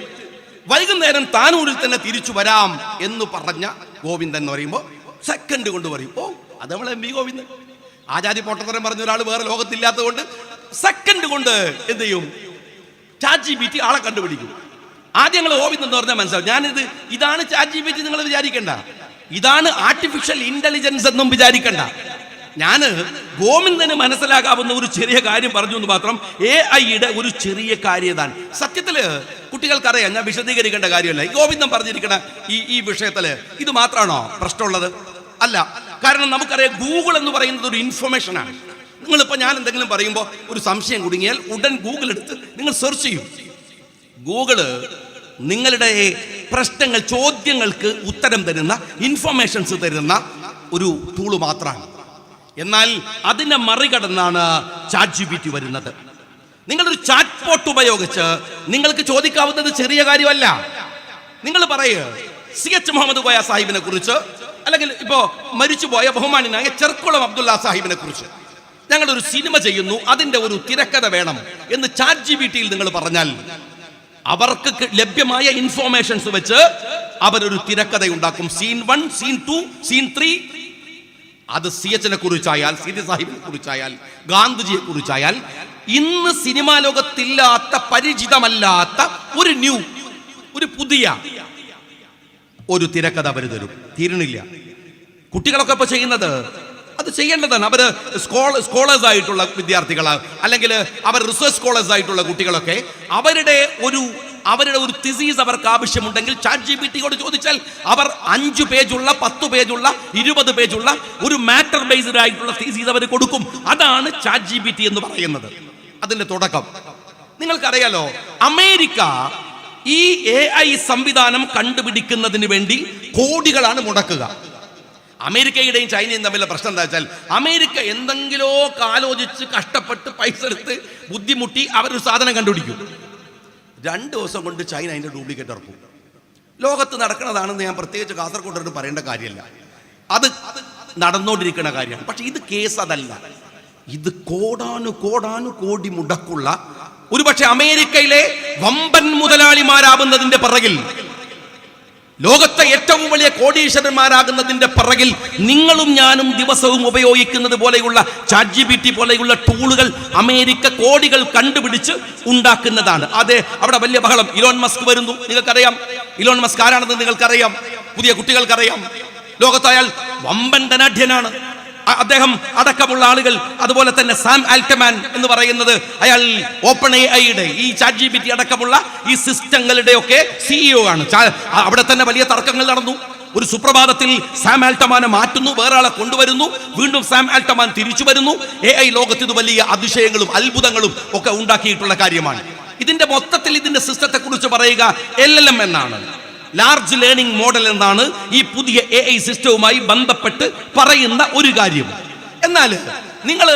വൈകുന്നേരം താനൂരിൽ തന്നെ തിരിച്ചു വരാം എന്ന് പറഞ്ഞ ഗോവിന്ദൻ എന്ന് പറയുമ്പോൾ സെക്കൻഡ് കൊണ്ട് പറയും, ഓ അത് നമ്മൾ MV ഗോവിന്ദൻ. ആചാര്യ പൊട്ടത്തരം പറഞ്ഞ ഒരാൾ വേറെ ലോകത്തില്ലാത്തത് കൊണ്ട് സെക്കൻഡ് കൊണ്ട് എന്ത് ചെയ്യും? ChatGPT ആളെ കണ്ടുപിടിക്കും. ആദ്യം ഞങ്ങൾ ഗോവിന്ദൻ എന്ന് പറഞ്ഞാൽ മനസ്സിലാവും. ഇതാണ് ChatGPT നിങ്ങൾ വിചാരിക്കേണ്ട, ഇതാണ് ആർട്ടിഫിഷ്യൽ ഇന്റലിജൻസ് എന്നും വിചാരിക്കണ്ട. ഞാൻ ഗോവിന്ദന് മനസ്സിലാകാവുന്ന ഒരു ചെറിയ കാര്യം പറഞ്ഞു എന്ന് മാത്രം. AIയുടെ ഒരു ചെറിയ കാര്യതാണ്. സത്യത്തില് കുട്ടികൾക്കറിയാം, ഞാൻ വിശദീകരിക്കേണ്ട കാര്യമല്ല. ഈ ഗോവിന്ദൻ പറഞ്ഞിരിക്കുന്ന ഈ വിഷയത്തില് ഇത് മാത്രമാണോ പ്രശ്നമുള്ളത്? അല്ല. കാരണം നമുക്കറിയാം, ഗൂഗിൾ എന്ന് പറയുന്നത് ഒരു ഇൻഫർമേഷനാണ്. നിങ്ങളിപ്പോൾ ഞാൻ എന്തെങ്കിലും പറയുമ്പോൾ ഒരു സംശയം കുടുങ്ങിയാൽ ഉടൻ ഗൂഗിൾ എടുത്ത് നിങ്ങൾ സെർച്ച് ചെയ്യും. ഗൂഗിള് നിങ്ങളുടെ പ്രശ്നങ്ങൾ, ചോദ്യങ്ങൾക്ക് ഉത്തരം തരുന്ന, ഇൻഫർമേഷൻസ് തരുന്ന ഒരു ടൂള് മാത്രമാണ്. എന്നാൽ അതിനെ മറികടന്നാണ് ChatGPT വരുന്നത്. നിങ്ങളൊരു ചാറ്റ് ബോട്ട് ഉപയോഗിച്ച് നിങ്ങൾക്ക് ചോദിക്കാവുന്നത് ചെറിയ കാര്യമല്ല. നിങ്ങൾ പറയുക CH മുഹമ്മദ് കോയ സാഹിബിനെ കുറിച്ച്, അല്ലെങ്കിൽ ഇപ്പോ മരിച്ചുപോയ ബഹുമാനായ ചെർക്കുളം അബ്ദുള്ള സാഹിബിനെ കുറിച്ച് ഞങ്ങളൊരു സിനിമ ചെയ്യുന്നു, അതിന്റെ ഒരു തിരക്കഥ വേണം എന്ന് ChatGPTയിൽ നിങ്ങൾ പറഞ്ഞാൽ അവർക്ക് ലഭ്യമായ ഇൻഫോർമേഷൻസ് വെച്ച് അവരൊരു തിരക്കഥ ഉണ്ടാക്കും. Scene 1, scene 2, scene 3. അത് CH കുറിച്ചായാൽ, സീതി സാഹിബിനെ കുറിച്ചായാൽ, ഗാന്ധിജിയെ കുറിച്ചായാൽ, ഇന്ന് സിനിമാ ലോകത്തില്ലാത്ത, പരിചിതമല്ലാത്ത ഒരു പുതിയ ഒരു തിരക്കഥ അവർ തരും. തീരണില്ല. കുട്ടികളൊക്കെ ഇപ്പൊ ചെയ്യുന്നത് അത് ചെയ്യേണ്ടതാണ്. അവര് സ്കോളേഴ്സ് ആയിട്ടുള്ള വിദ്യാർത്ഥികൾ, അല്ലെങ്കിൽ അവർ റിസർച്ച് സ്കോളേഴ്സ് ആയിട്ടുള്ള കുട്ടികളൊക്കെ അവരുടെ ഒരു തിസീസ് അവർക്ക് ആവശ്യമുണ്ടെങ്കിൽ ChatGPTയോട് ചോദിച്ചാൽ അവർ 5 പേജുള്ള, 10 പേജുള്ള, 20 പേജുള്ള ഒരു മാറ്റർ ബേസ്ഡ് ആയിട്ടുള്ള തിസീസ് അവർ കൊടുക്കും. അതാണ് ChatGPT എന്ന് പറയുന്നത്. അതിന്റെ തുടക്കം നിങ്ങൾക്കറിയാലോ. അമേരിക്ക ഈ AI സംവിധാനം കണ്ടുപിടിക്കുന്നതിന് വേണ്ടി കോടികളാണ് മുടക്കുക. അമേരിക്കയുടെയും ചൈനയും തമ്മിലുള്ള പ്രശ്നം എന്താ വെച്ചാൽ, അമേരിക്ക എന്തെങ്കിലോ ആലോചിച്ച് കഷ്ടപ്പെട്ട് പൈസ എടുത്ത് ബുദ്ധിമുട്ടി അവരൊരു സാധനം കണ്ടുപിടിക്കും. 2 ദിവസം കൊണ്ട് ചൈന അതിന്റെ ഡ്യൂപ്ലിക്കേറ്റ് ഇറക്കും. ലോകത്ത് നടക്കുന്നതാണെന്ന് ഞാൻ പ്രത്യേകിച്ച് കാസർഗോഡ് പറയേണ്ട കാര്യമല്ല, അത് നടന്നുകൊണ്ടിരിക്കുന്ന കാര്യമാണ്. പക്ഷെ ഇത് കേസ് അതല്ല. ഇത് കോടാനു കോടി മുടക്കുള്ള, ഒരുപക്ഷെ അമേരിക്കയിലെ വമ്പൻ മുതലാളിമാരാകുന്നതിന്റെ പിറകിൽ, ലോകത്തെ ഏറ്റവും വലിയ കോടീശ്വരന്മാരാകുന്നതിന്റെ പിറകിൽ നിങ്ങളും ഞാനും ദിവസവും ഉപയോഗിക്കുന്നത് പോലെയുള്ള ChatGPT പോലെയുള്ള ടൂളുകൾ അമേരിക്ക കോടികൾ കണ്ടുപിടിച്ച് ഉണ്ടാക്കുന്നതാണ്. അതെ, അവിടെ വലിയ ബഹളം. ഇലോൺ മസ്ക് വരുന്നു, നിങ്ങൾക്കറിയാം. ഇലോൺ മസ്ക് ആരാണെന്ന് നിങ്ങൾക്കറിയാം, പുതിയ കുട്ടികൾക്കറിയാം. ലോകത്തയാൾ വമ്പൻ ധനാഢ്യനാണ്. അദ്ദേഹം അടക്കമുള്ള ആളുകൾ, അതുപോലെ തന്നെ സാം ആൽട്ട്മാൻ എന്ന് പറയുന്നത്, അയാൾ OpenAIയുടെ ഈ ChatGPT അടക്കമുള്ള ഈ സിസ്റ്റങ്ങളുടെ ഒക്കെ CEO ആണ്. അവിടെ തന്നെ വലിയ തർക്കങ്ങൾ നടന്നു. ഒരു സുപ്രഭാതത്തിൽ സാം ആൽട്ട്മാനെ മാറ്റുന്നു, വേറെ ആളെ കൊണ്ടുവരുന്നു, വീണ്ടും സാം ആൽട്ട്മാൻ തിരിച്ചു വരുന്നു. AI ലോകത്ത് ഇത് വലിയ അതിശയങ്ങളും അത്ഭുതങ്ങളും ഒക്കെ ഉണ്ടാക്കിയിട്ടുള്ള കാര്യമാണ്. ഇതിന്റെ മൊത്തത്തിൽ ഇതിന്റെ സിസ്റ്റത്തെ കുറിച്ച് പറയുക LLM എന്നാണ്, ലാർജ് ലേണിംഗ് മോഡൽ എന്നാണ് ഈ പുതിയ AI സിസ്റ്റവുമായി ബന്ധപ്പെട്ട് പറയുന്ന ഒരു കാര്യം. എന്നാൽ നിങ്ങൾ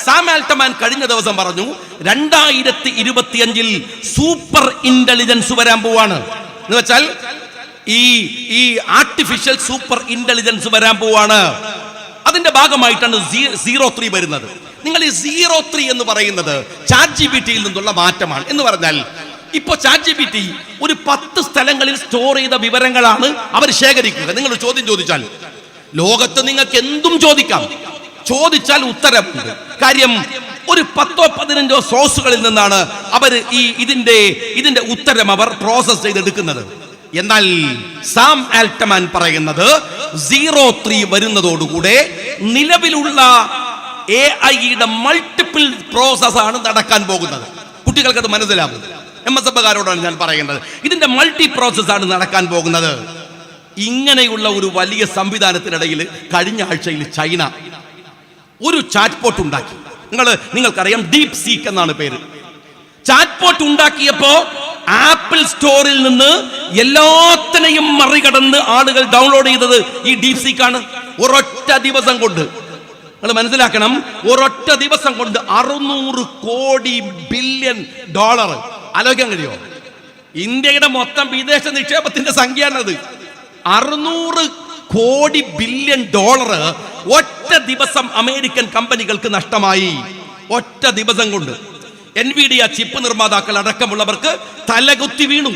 സാം ആൽട്ട്മാൻ കഴിഞ്ഞ ദിവസം പറഞ്ഞു 2025 സൂപ്പർ ഇന്റലിജൻസ് വരാൻ പോവാണ് എന്ന് വെച്ചാൽ ഈ ആർട്ടിഫിഷ്യൽ സൂപ്പർ ഇന്റലിജൻസ് വരാൻ പോവാണ്. അതിന്റെ ഭാഗമായിട്ടാണ് 03 വരുന്നത്. നിങ്ങൾ ഈ 03 എന്ന് പറയുന്നത് ChatGPTയിൽ നിന്നുള്ള മാറ്റമാണ്. എന്ന് പറഞ്ഞാൽ ഇപ്പൊ ChatGPT ഒരു 10 സ്ഥലങ്ങളിൽ സ്റ്റോർ ചെയ്ത വിവരങ്ങളാണ് അവർ ശേഖരിക്കുക. നിങ്ങൾ ചോദ്യം ചോദിച്ചാൽ ലോകത്ത് നിങ്ങൾക്ക് എന്തും ചോദിക്കാം, ചോദിച്ചാൽ ഉത്തരമുണ്ട്. കാര്യം ഒരു 10-15 സോഴ്സുകളിൽ നിന്നാണ് അവർ ഇതിന്റെ ഉത്തരം അവർ പ്രോസസ് ചെയ്തെടുക്കുന്നത്. എന്നാൽ സാം ആൽട്ട്മാൻ പറയുന്നത് 03 വരുന്നതോടുകൂടെ നിലവിലുള്ള AI-യുടെ മൾട്ടിപ്പിൾ പ്രോസസ് ആണ് നടക്കാൻ പോകുന്നത്. കുട്ടികൾക്ക് അത് മനസ്സിലാവും. MSFകാരോടാണ് ഞാൻ പറയുന്നത്. ഇതിന്റെ മൾട്ടി പ്രോസസ് ആണ് നടക്കാൻ പോകുന്നത്. ഇങ്ങനെയുള്ള ഒരു വലിയ സംവിധാനത്തിനിടയിൽ കഴിഞ്ഞ ആഴ്ചയിൽ ചൈന ഒരു ചാറ്റ് ബോട്ട് ഉണ്ടാക്കി. നിങ്ങൾക്കറിയാം, ഡീപ് സീക്ക് എന്നാണ് പേര്. ചാറ്റ് ബോട്ട് ഉണ്ടാക്കിയപ്പോ ആപ്പിൾ സ്റ്റോറിൽ നിന്ന് എല്ലാത്തിനെയും മറികടന്ന് ആളുകൾ ഡൗൺലോഡ് ചെയ്തത് ഈ ഡീപ് സീക്കാണ്. ഒരൊറ്റ ദിവസം കൊണ്ട്, നിങ്ങൾ മനസ്സിലാക്കണം, ഒരൊറ്റ ദിവസം കൊണ്ട് 600 കോടി ബില്യൺ ഡോളർ. ആലോചിക്കാൻ കഴിയുമോ? ഇന്ത്യയുടെ മൊത്തം വിദേശ നിക്ഷേപത്തിന്റെ സംഖ്യയാണത്. 600 കോടി ബില്യൺ ഡോളർ ഒറ്റ ദിവസം അമേരിക്കൻ കമ്പനികൾക്ക് നഷ്ടമായി. ഒറ്റ ദിവസം കൊണ്ട് NVIDIA ചിപ്പ് നിർമ്മാതാക്കൾ അടക്കമുള്ളവർക്ക് തലകുത്തി വീണു.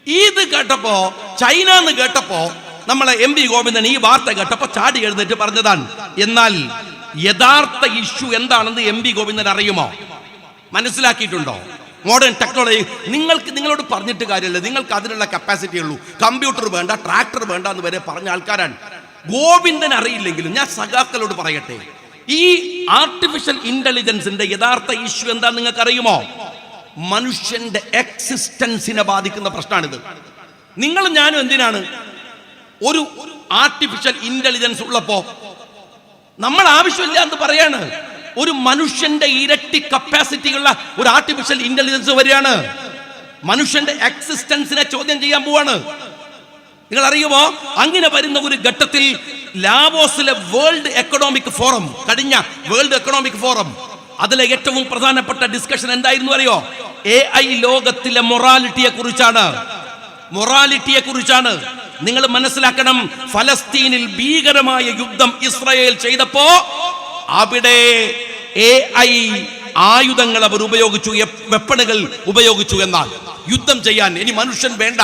ഇത് കേട്ടപ്പോ, ചൈന എന്ന് കേട്ടപ്പോ, നമ്മളെ MV ഗോവിന്ദൻ ഈ വാർത്ത കേട്ടപ്പോ ചാടി എഴുന്നേറ്റ് പറഞ്ഞതാണ്. എന്നാൽ യഥാർത്ഥ ഇഷ്യൂ എന്താണെന്ന് MV ഗോവിന്ദൻ അറിയുമോ? മനസ്സിലാക്കിയിട്ടുണ്ടോ? മോഡേൺ ടെക്നോളജി നിങ്ങളോട് പറഞ്ഞിട്ട് കാര്യമില്ല. നിങ്ങൾക്ക് അതിനുള്ള കപ്പാസിറ്റി ഉള്ളൂ. കമ്പ്യൂട്ടർ വേണ്ട, ട്രാക്ടർ വേണ്ട എന്ന് വരെ പറഞ്ഞ ആൾക്കാരാണ്. ഗോവിന്ദൻ അറിയില്ലെങ്കിലും ഞാൻ സഖാക്കളോട് പറയട്ടെ, ഈ ആർട്ടിഫിഷ്യൽ ഇന്റലിജൻസിന്റെ യഥാർത്ഥ ഇഷ്യൂ എന്താ നിങ്ങൾക്ക് അറിയുമോ? മനുഷ്യന്റെ എക്സിസ്റ്റൻസിനെ ബാധിക്കുന്ന പ്രശ്നമാണിത്. നിങ്ങളും ഞാനും എന്തിനാണ് ഒരു ആർട്ടിഫിഷ്യൽ ഇന്റലിജൻസ് ഉള്ളപ്പോ നമ്മൾ ആവശ്യമില്ല എന്ന് പറയാണ്. ഒരു മനുഷ്യന്റെ ഇരട്ടി കപ്പാസിറ്റിയുള്ള ഒരു ആർട്ടിഫിഷ്യൽ ഇന്റലിജൻസ് വരികയാണ്. മനുഷ്യന്റെ എക്സിസ്റ്റൻസിനെ ചോദ്യം ചെയ്യാൻ പോവാണ്. നിങ്ങൾ അറിയുമോ, അങ്ങനെ വരുന്ന ഒരു ഘട്ടത്തിൽ ലാവോസിലെ വേൾഡ് എക്കണോമിക് ഫോറം, കഴിഞ്ഞ വേൾഡ് എക്കണോമിക് ഫോറം, അതിലെ ഏറ്റവും പ്രധാനപ്പെട്ട ഡിസ്കഷൻ എന്തായിരുന്നു അറിയോ? AI ലോകത്തിലെ മൊറാലിറ്റിയെ കുറിച്ചാണ്. നിങ്ങൾ മനസ്സിലാക്കണം, ഫലസ്തീനിൽ ഭീകരമായ യുദ്ധം ഇസ്രായേൽ ചെയ്തപ്പോ അവിടെ AI ആയുധങ്ങൾ അവർ ഉപയോഗിച്ചു, വെപ്പണുകൾ ഉപയോഗിച്ചു. എന്നാൽ യുദ്ധം ചെയ്യാൻ ഇനി മനുഷ്യൻ വേണ്ട,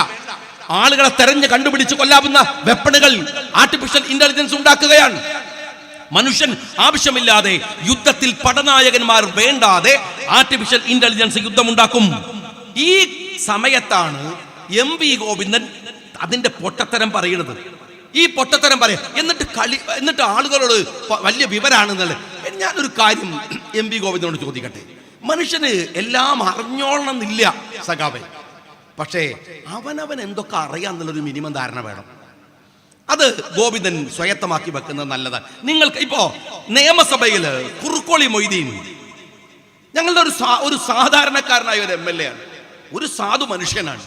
ആളുകളെ തെരഞ്ഞു കണ്ടുപിടിച്ച് കൊല്ലാവുന്ന വെപ്പണുകൾ ആർട്ടിഫിഷ്യൽ ഇന്റലിജൻസ് ഉണ്ടാക്കുകയാണ്. മനുഷ്യൻ ആവശ്യമില്ലാതെ, യുദ്ധത്തിൽ പടനായകന്മാർ വേണ്ടാതെ ആർട്ടിഫിഷ്യൽ ഇന്റലിജൻസ് യുദ്ധമുണ്ടാക്കും. ഈ സമയത്താണ് MV ഗോവിന്ദൻ അതിന്റെ പൊട്ടത്തരം പറയുന്നത്. ഈ പൊട്ടത്തരം പറയാം, എന്നിട്ട് ആളുകളോട് വലിയ വിവരാണെന്നുള്ളത്. ഞാനൊരു കാര്യം MV ഗോവിന്ദനോട് ചോദിക്കട്ടെ. മനുഷ്യന് എല്ലാം അറിഞ്ഞോളണമെന്നില്ല സഖാവേ, പക്ഷേ അവനവൻ എന്തൊക്കെ അറിയാന്നുള്ളൊരു മിനിമം ധാരണ വേണം. അത് ഗോവിന്ദൻ സ്വയത്തമാക്കി വെക്കുന്നത് നല്ലതാണ്. നിങ്ങൾക്ക് ഇപ്പോ നിയമസഭയിൽ കുറുക്കോളി മൊയ്തീൻ ഞങ്ങളുടെ ഒരു സാധാരണക്കാരനായ ഒരു MLA ആണ്, ഒരു സാധു മനുഷ്യനാണ്.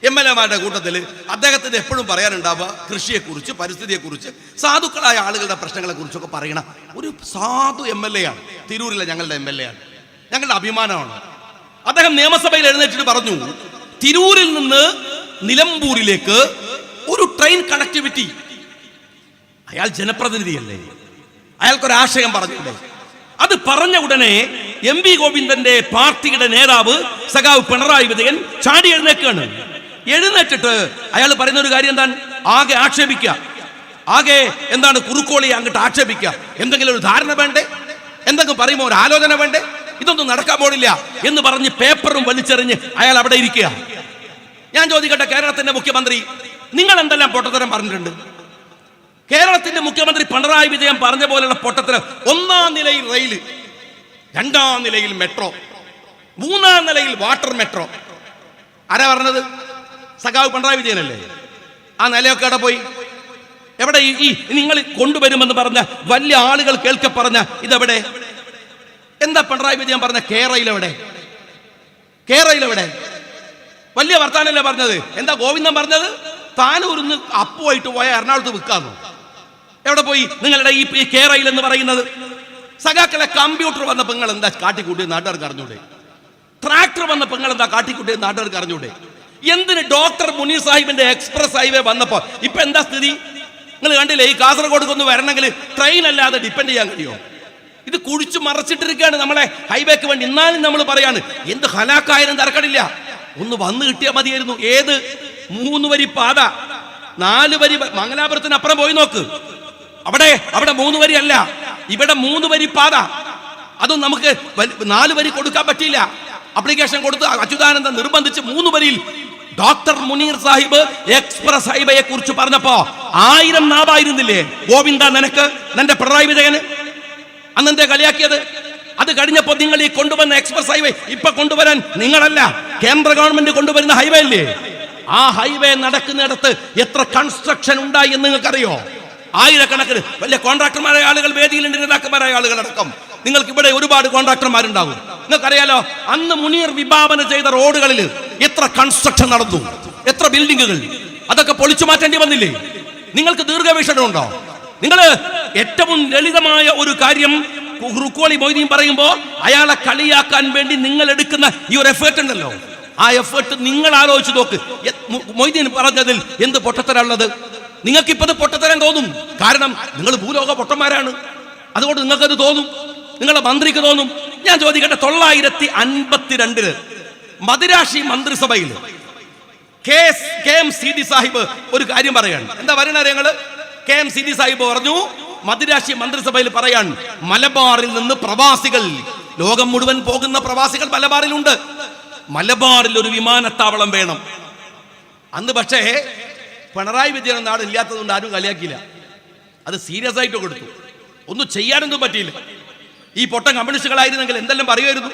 MLA-മാരുടെ കൂട്ടത്തിൽ അദ്ദേഹത്തിന് എപ്പോഴും പറയാനുണ്ടാവുക കൃഷിയെക്കുറിച്ച്, പരിസ്ഥിതിയെക്കുറിച്ച്, സാധുക്കളായ ആളുകളുടെ പ്രശ്നങ്ങളെ കുറിച്ചൊക്കെ പറയണ ഒരു സാധു MLA ആണ്. തിരൂരിലെ ഞങ്ങളുടെ MLA ആണ്, ഞങ്ങളുടെ അഭിമാനമാണ്. അദ്ദേഹം നിയമസഭയിൽ എഴുന്നേറ്റിട്ട് പറഞ്ഞു, തിരൂരിൽ നിന്ന് നിലമ്പൂരിലേക്ക് ഒരു ട്രെയിൻ കണക്ടിവിറ്റി. അയാൾ ജനപ്രതിനിധിയല്ലേ, അയാൾക്കൊരാശയം പറഞ്ഞില്ലേ? അത് പറഞ്ഞ ഉടനെ MV ഗോവിന്ദന്റെ പാർട്ടിയുടെ നേതാവ് സഖാവ് പിണറായി വിജയൻ ചാടി എഴുന്നേറ്റിട്ട് അയാൾ പറയുന്ന ഒരു കാര്യം എന്താണ്? ആകെ ആക്ഷേപിക്കുക, എന്താണ് കുറുക്കോളിയെ അങ്ങോട്ട് ആക്ഷേപിക്കുക. എന്തെങ്കിലും ഒരു ധാരണ വേണ്ടേ? എന്തെങ്കിലും പറയുമ്പോൾ ഒരു ആലോചന വേണ്ടേ? ഇതൊന്നും നടക്കാൻ പോണില്ല എന്ന് പറഞ്ഞ് പേപ്പറും വലിച്ചെറിഞ്ഞ് അയാൾ അവിടെ ഇരിക്കുക. ഞാൻ ചോദിക്കട്ടെ, കേരളത്തിന്റെ മുഖ്യമന്ത്രി നിങ്ങൾ എന്തെല്ലാം പൊട്ടത്തരം പറഞ്ഞിട്ടുണ്ട്? കേരളത്തിന്റെ മുഖ്യമന്ത്രി പിണറായി വിജയൻ പറഞ്ഞ പോലെയുള്ള പൊട്ടത്തരം. 1-ാം നിലയിൽ റെയിൽ, 2-ാം നിലയിൽ മെട്രോ, 3-ാം നിലയിൽ വാട്ടർ മെട്രോ. ആരാ പറഞ്ഞത്? സഖാവ് പിണറായി വിജയനല്ലേ? ആ നിലയൊക്കെ അവിടെ പോയി. എവിടെ ഈ നിങ്ങൾ കൊണ്ടുവരുമെന്ന് പറഞ്ഞ വലിയ ആളുകൾ കേൾക്കെ പറഞ്ഞ ഇതെവിടെ? എന്താ പിണറായി വിജയൻ പറഞ്ഞ കേരളയിലെവിടെ? വലിയ വർത്താനല്ലേ പറഞ്ഞത്? എന്താ ഗോവിന്ദൻ പറഞ്ഞത്? താനൂരിന്ന് അപ്പുമായിട്ട് പോയ എറണാകുളത്ത് വിൽക്കാന്നു. എവിടെ പോയി നിങ്ങളുടെ ഈ കേരളയിൽ എന്ന് പറയുന്നത്? സഖാക്കളെ, കമ്പ്യൂട്ടർ വന്ന പെങ്ങൾ എന്താ കാട്ടിക്കൂട്ടിയ നാട്ടുകാർക്ക് അറിഞ്ഞൂടെ? ട്രാക്ടർ വന്ന പെങ്ങൾ എന്താ കാട്ടിക്കൂട്ടിയ നാട്ടുകാർക്ക് അറിഞ്ഞൂടെ? എന്തിന് ഡോക്ടർ മുനീർ സാഹിബിന്റെ എക്സ്പ്രസ് ഹൈവേ വന്നപ്പോ ഇപ്പൊ എന്താ സ്ഥിതി? നിങ്ങൾ കണ്ടില്ലേ? ഈ കാസർഗോഡ് വരണമെങ്കിൽ ട്രെയിൻ അല്ലാതെ ഡിപ്പെൻഡ് ചെയ്യാൻ കഴിയുമോ? ഇത് കുഴിച്ചു മറച്ചിട്ടിരിക്കുകയാണ് നമ്മളെ ഹൈവേക്ക് വേണ്ടി. എന്നാലും നമ്മൾ പറയാണ്, എന്ത് ഹലാക്കായാലും തരക്കടില്ല, ഒന്ന് വന്ന് കിട്ടിയാൽ മതിയായിരുന്നു. ഏത് 3 വരി പാത, 4 വരി മംഗലാപുരത്തിന് അപ്പുറം പോയി നോക്ക്, അവിടെ 3 വരി അല്ല, ഇവിടെ 3 വരി പാത. അതും നമുക്ക് 4 വരി കൊടുക്കാൻ പറ്റിയില്ല. അപ്ലിക്കേഷൻ കൊടുത്ത് അച്യുതാനന്ദൻ നിർബന്ധിച്ച് 3 വരിയിൽ ഡോക്ടർ മുനീർ സാഹിബ് എക്സ്പ്രസ് ഹൈവേയെ കുറിച്ച് പറഞ്ഞപ്പോ 1000 നാവായിരുന്നില്ലേ ഗോവിന്ദ നിനക്ക്, നിന്റെ പിണറായി വിജയന്? അന്നെന്തേ കളിയാക്കിയത്? അത് കഴിഞ്ഞപ്പോ നിങ്ങൾ ഈ കൊണ്ടുവന്ന എക്സ്പ്രസ് ഹൈവേ ഇപ്പൊ കൊണ്ടുവരാൻ നിങ്ങളല്ല, കേന്ദ്ര ഗവൺമെന്റ് കൊണ്ടുവരുന്ന ഹൈവേ അല്ലേ? ആ ഹൈവേ നടക്കുന്നിടത്ത് എത്ര കൺസ്ട്രക്ഷൻ ഉണ്ടായി എന്ന് നിങ്ങൾക്കറിയോ? ആയിരക്കണക്കിന് വലിയ കോൺട്രാക്ടർമാരായ ആളുകൾ വേദിയിലുണ്ട്, നേതാക്കന്മാരായ ആളുകൾ അടക്കം. നിങ്ങൾക്ക് ഇവിടെ ഒരുപാട് കോൺട്രാക്ടർമാരുണ്ടാവും. നിങ്ങൾക്കറിയാലോ, അന്ന് മുനീർ വിഭാവന ചെയ്ത റോഡുകളിൽ എത്ര കൺസ്ട്രക്ഷൻ നടന്നു, എത്ര ബിൽഡിങ്ങുകൾ, അതൊക്കെ പൊളിച്ചു മാറ്റേണ്ടി വന്നില്ലേ? നിങ്ങൾക്ക് ദീർഘവീക്ഷണം ഉണ്ടോ? നിങ്ങൾ ഏറ്റവും ലളിതമായ ഒരു കാര്യം കുറുക്കോളി മൊയ്തീൻ പറയുമ്പോ അയാളെ കളിയാക്കാൻ വേണ്ടി നിങ്ങൾ എടുക്കുന്ന ഈ ഒരു എഫേർട്ട് ഉണ്ടല്ലോ, ആ എഫേർട്ട് നിങ്ങൾ ആലോചിച്ച് നോക്ക്. മൊയ്തീൻ പറഞ്ഞതിൽ എന്ത് പൊട്ടത്തരാണുള്ളത്? നിങ്ങൾക്കിപ്പത് പൊട്ടത്തരം തോന്നും, കാരണം നിങ്ങൾ ഭൂലോക പൊട്ടന്മാരാണ്. അതുകൊണ്ട് നിങ്ങൾക്കത് തോന്നും, നിങ്ങളുടെ മന്ത്രിക്ക് തോന്നും. ഞാൻ ചോദിക്കട്ടെ, 952 മദിരാശി മന്ത്രിസഭയിൽ KM സിദി സാഹിബ് ഒരു കാര്യം പറയാണ്. എന്താ പറയുന്നത്? ഞങ്ങള് KM സിദി സാഹിബ് പറഞ്ഞു, മദിരാശി മന്ത്രിസഭയിൽ പറയാൻ, മലബാറിൽ നിന്ന് പ്രവാസികൾ, ലോകം മുഴുവൻ പോകുന്ന പ്രവാസികൾ മലബാറിലുണ്ട്, മലബാറിൽ ഒരു വിമാനത്താവളം വേണം. അന്ന് പക്ഷേ പിണറായി വിജയൻ നാട് ഇല്ലാത്തതുകൊണ്ട് ആരും കളിയാക്കിയില്ല, അത് സീരിയസ് ആയിട്ട് കൊടുത്തു. ഒന്നും ചെയ്യാനൊന്നും പറ്റിയില്ല. ഈ പൊട്ടൻ കമ്മ്യൂണിസ്റ്റുകളായിരുന്നെങ്കിൽ എന്തെല്ലാം പറയുമായിരുന്നു.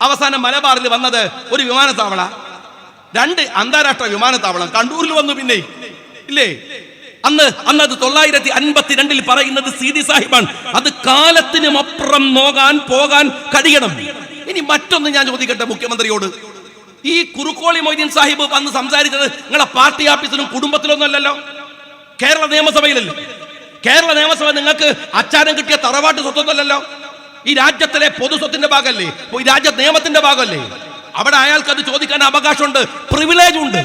അവസാനം മലബാറിൽ വന്നത് ഒരു വിമാനത്താവള, 2 അന്താരാഷ്ട്ര വിമാനത്താവളം കണ്ണൂരിൽ വന്നു, പിന്നെ ഇല്ലേ? അന്ന് അത് 952 പറയുന്നത് സീതി സാഹിബാണ്. അത് കാലത്തിനും അപ്പുറം പോകാൻ കഴിയണം. ഇനി മറ്റൊന്ന് ഞാൻ ചോദിക്കട്ടെ മുഖ്യമന്ത്രിയോട്. ഈ കുറുക്കോളി മൊയ്തീൻ സാഹിബ് വന്ന് സംസാരിച്ചത് നിങ്ങളെ പാർട്ടി ആഫീസിലും കുടുംബത്തിലൊന്നും അല്ലല്ലോ, കേരള നിയമസഭയിലല്ലോ. കേരള നിയമസഭ നിങ്ങൾക്ക് അച്ചാരം കിട്ടിയ തറവാട്ട് സ്വത്തൊന്നുമല്ലല്ലോ. ഈ രാജ്യത്തിലെ പൊതു സ്വത്തിന്റെ ഭാഗമല്ലേ, ഈ രാജ്യ നിയമത്തിന്റെ ഭാഗമല്ലേ. അവിടെ അയാൾക്ക് അത് ചോദിക്കാൻ അവകാശമുണ്ട്, പ്രിവിലേജ് ഉണ്ട്.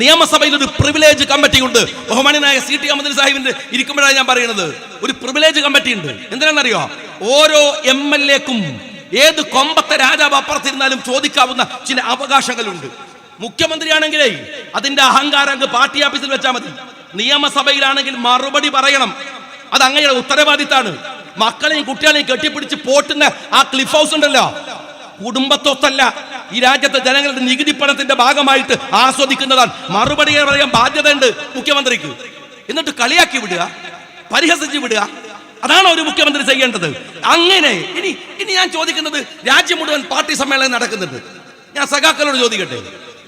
നിയമസഭയിൽ ഒരു പ്രിവിലേജ് കമ്മിറ്റി ഉണ്ട്. ബഹുമാനായ CT അഹമ്മദ് സാഹിബിന്റെ ഇരിക്കുമ്പോഴാണ് ഞാൻ പറയുന്നത്, ഒരു പ്രിവിലേജ് കമ്മിറ്റി ഉണ്ട്. എന്തിനാണെന്നറിയോ? ഓരോ MLA-ക്കും ഏത് കൊമ്പത്തെ രാജാവ് അപ്പുറത്തിരുന്നാലും ചോദിക്കാവുന്ന ചില അവകാശങ്ങളുണ്ട്. മുഖ്യമന്ത്രിയാണെങ്കിലേ അതിന്റെ അഹങ്കാരം പാർട്ടി ഓഫീസിൽ വെച്ചാൽ മതി. നിയമസഭയിലാണെങ്കിൽ മറുപടി പറയണം. അത് അങ്ങയുടെ ഉത്തരവാദിത്താണ്. മക്കളെയും കുട്ടികളെയും കെട്ടിപ്പിടിച്ച് പോട്ടുന്ന ആ ക്ലിഫ് ഹൗസ് ഉണ്ടല്ലോ, കുടുംബത്തൊത്തല്ല, ഈ രാജ്യത്തെ ജനങ്ങളുടെ നികുതി പണത്തിന്റെ ഭാഗമായിട്ട് ആസ്വദിക്കുന്നതാണ്. മറുപടി പറയാൻ ബാധ്യതയുണ്ട് മുഖ്യമന്ത്രിക്ക്. എന്നിട്ട് കളിയാക്കി വിടുക, പരിഹസിച്ച് വിടുക, അതാണ് ഒരു മുഖ്യമന്ത്രി ചെയ്യേണ്ടത്. അങ്ങനെ ഇനി ഞാൻ ചോദിക്കുന്നത്, രാജ്യം മുഴുവൻ പാർട്ടി സമ്മേളനം നടക്കുന്നുണ്ട്. ഞാൻ സഖാക്കളോട് ചോദിക്കട്ടെ,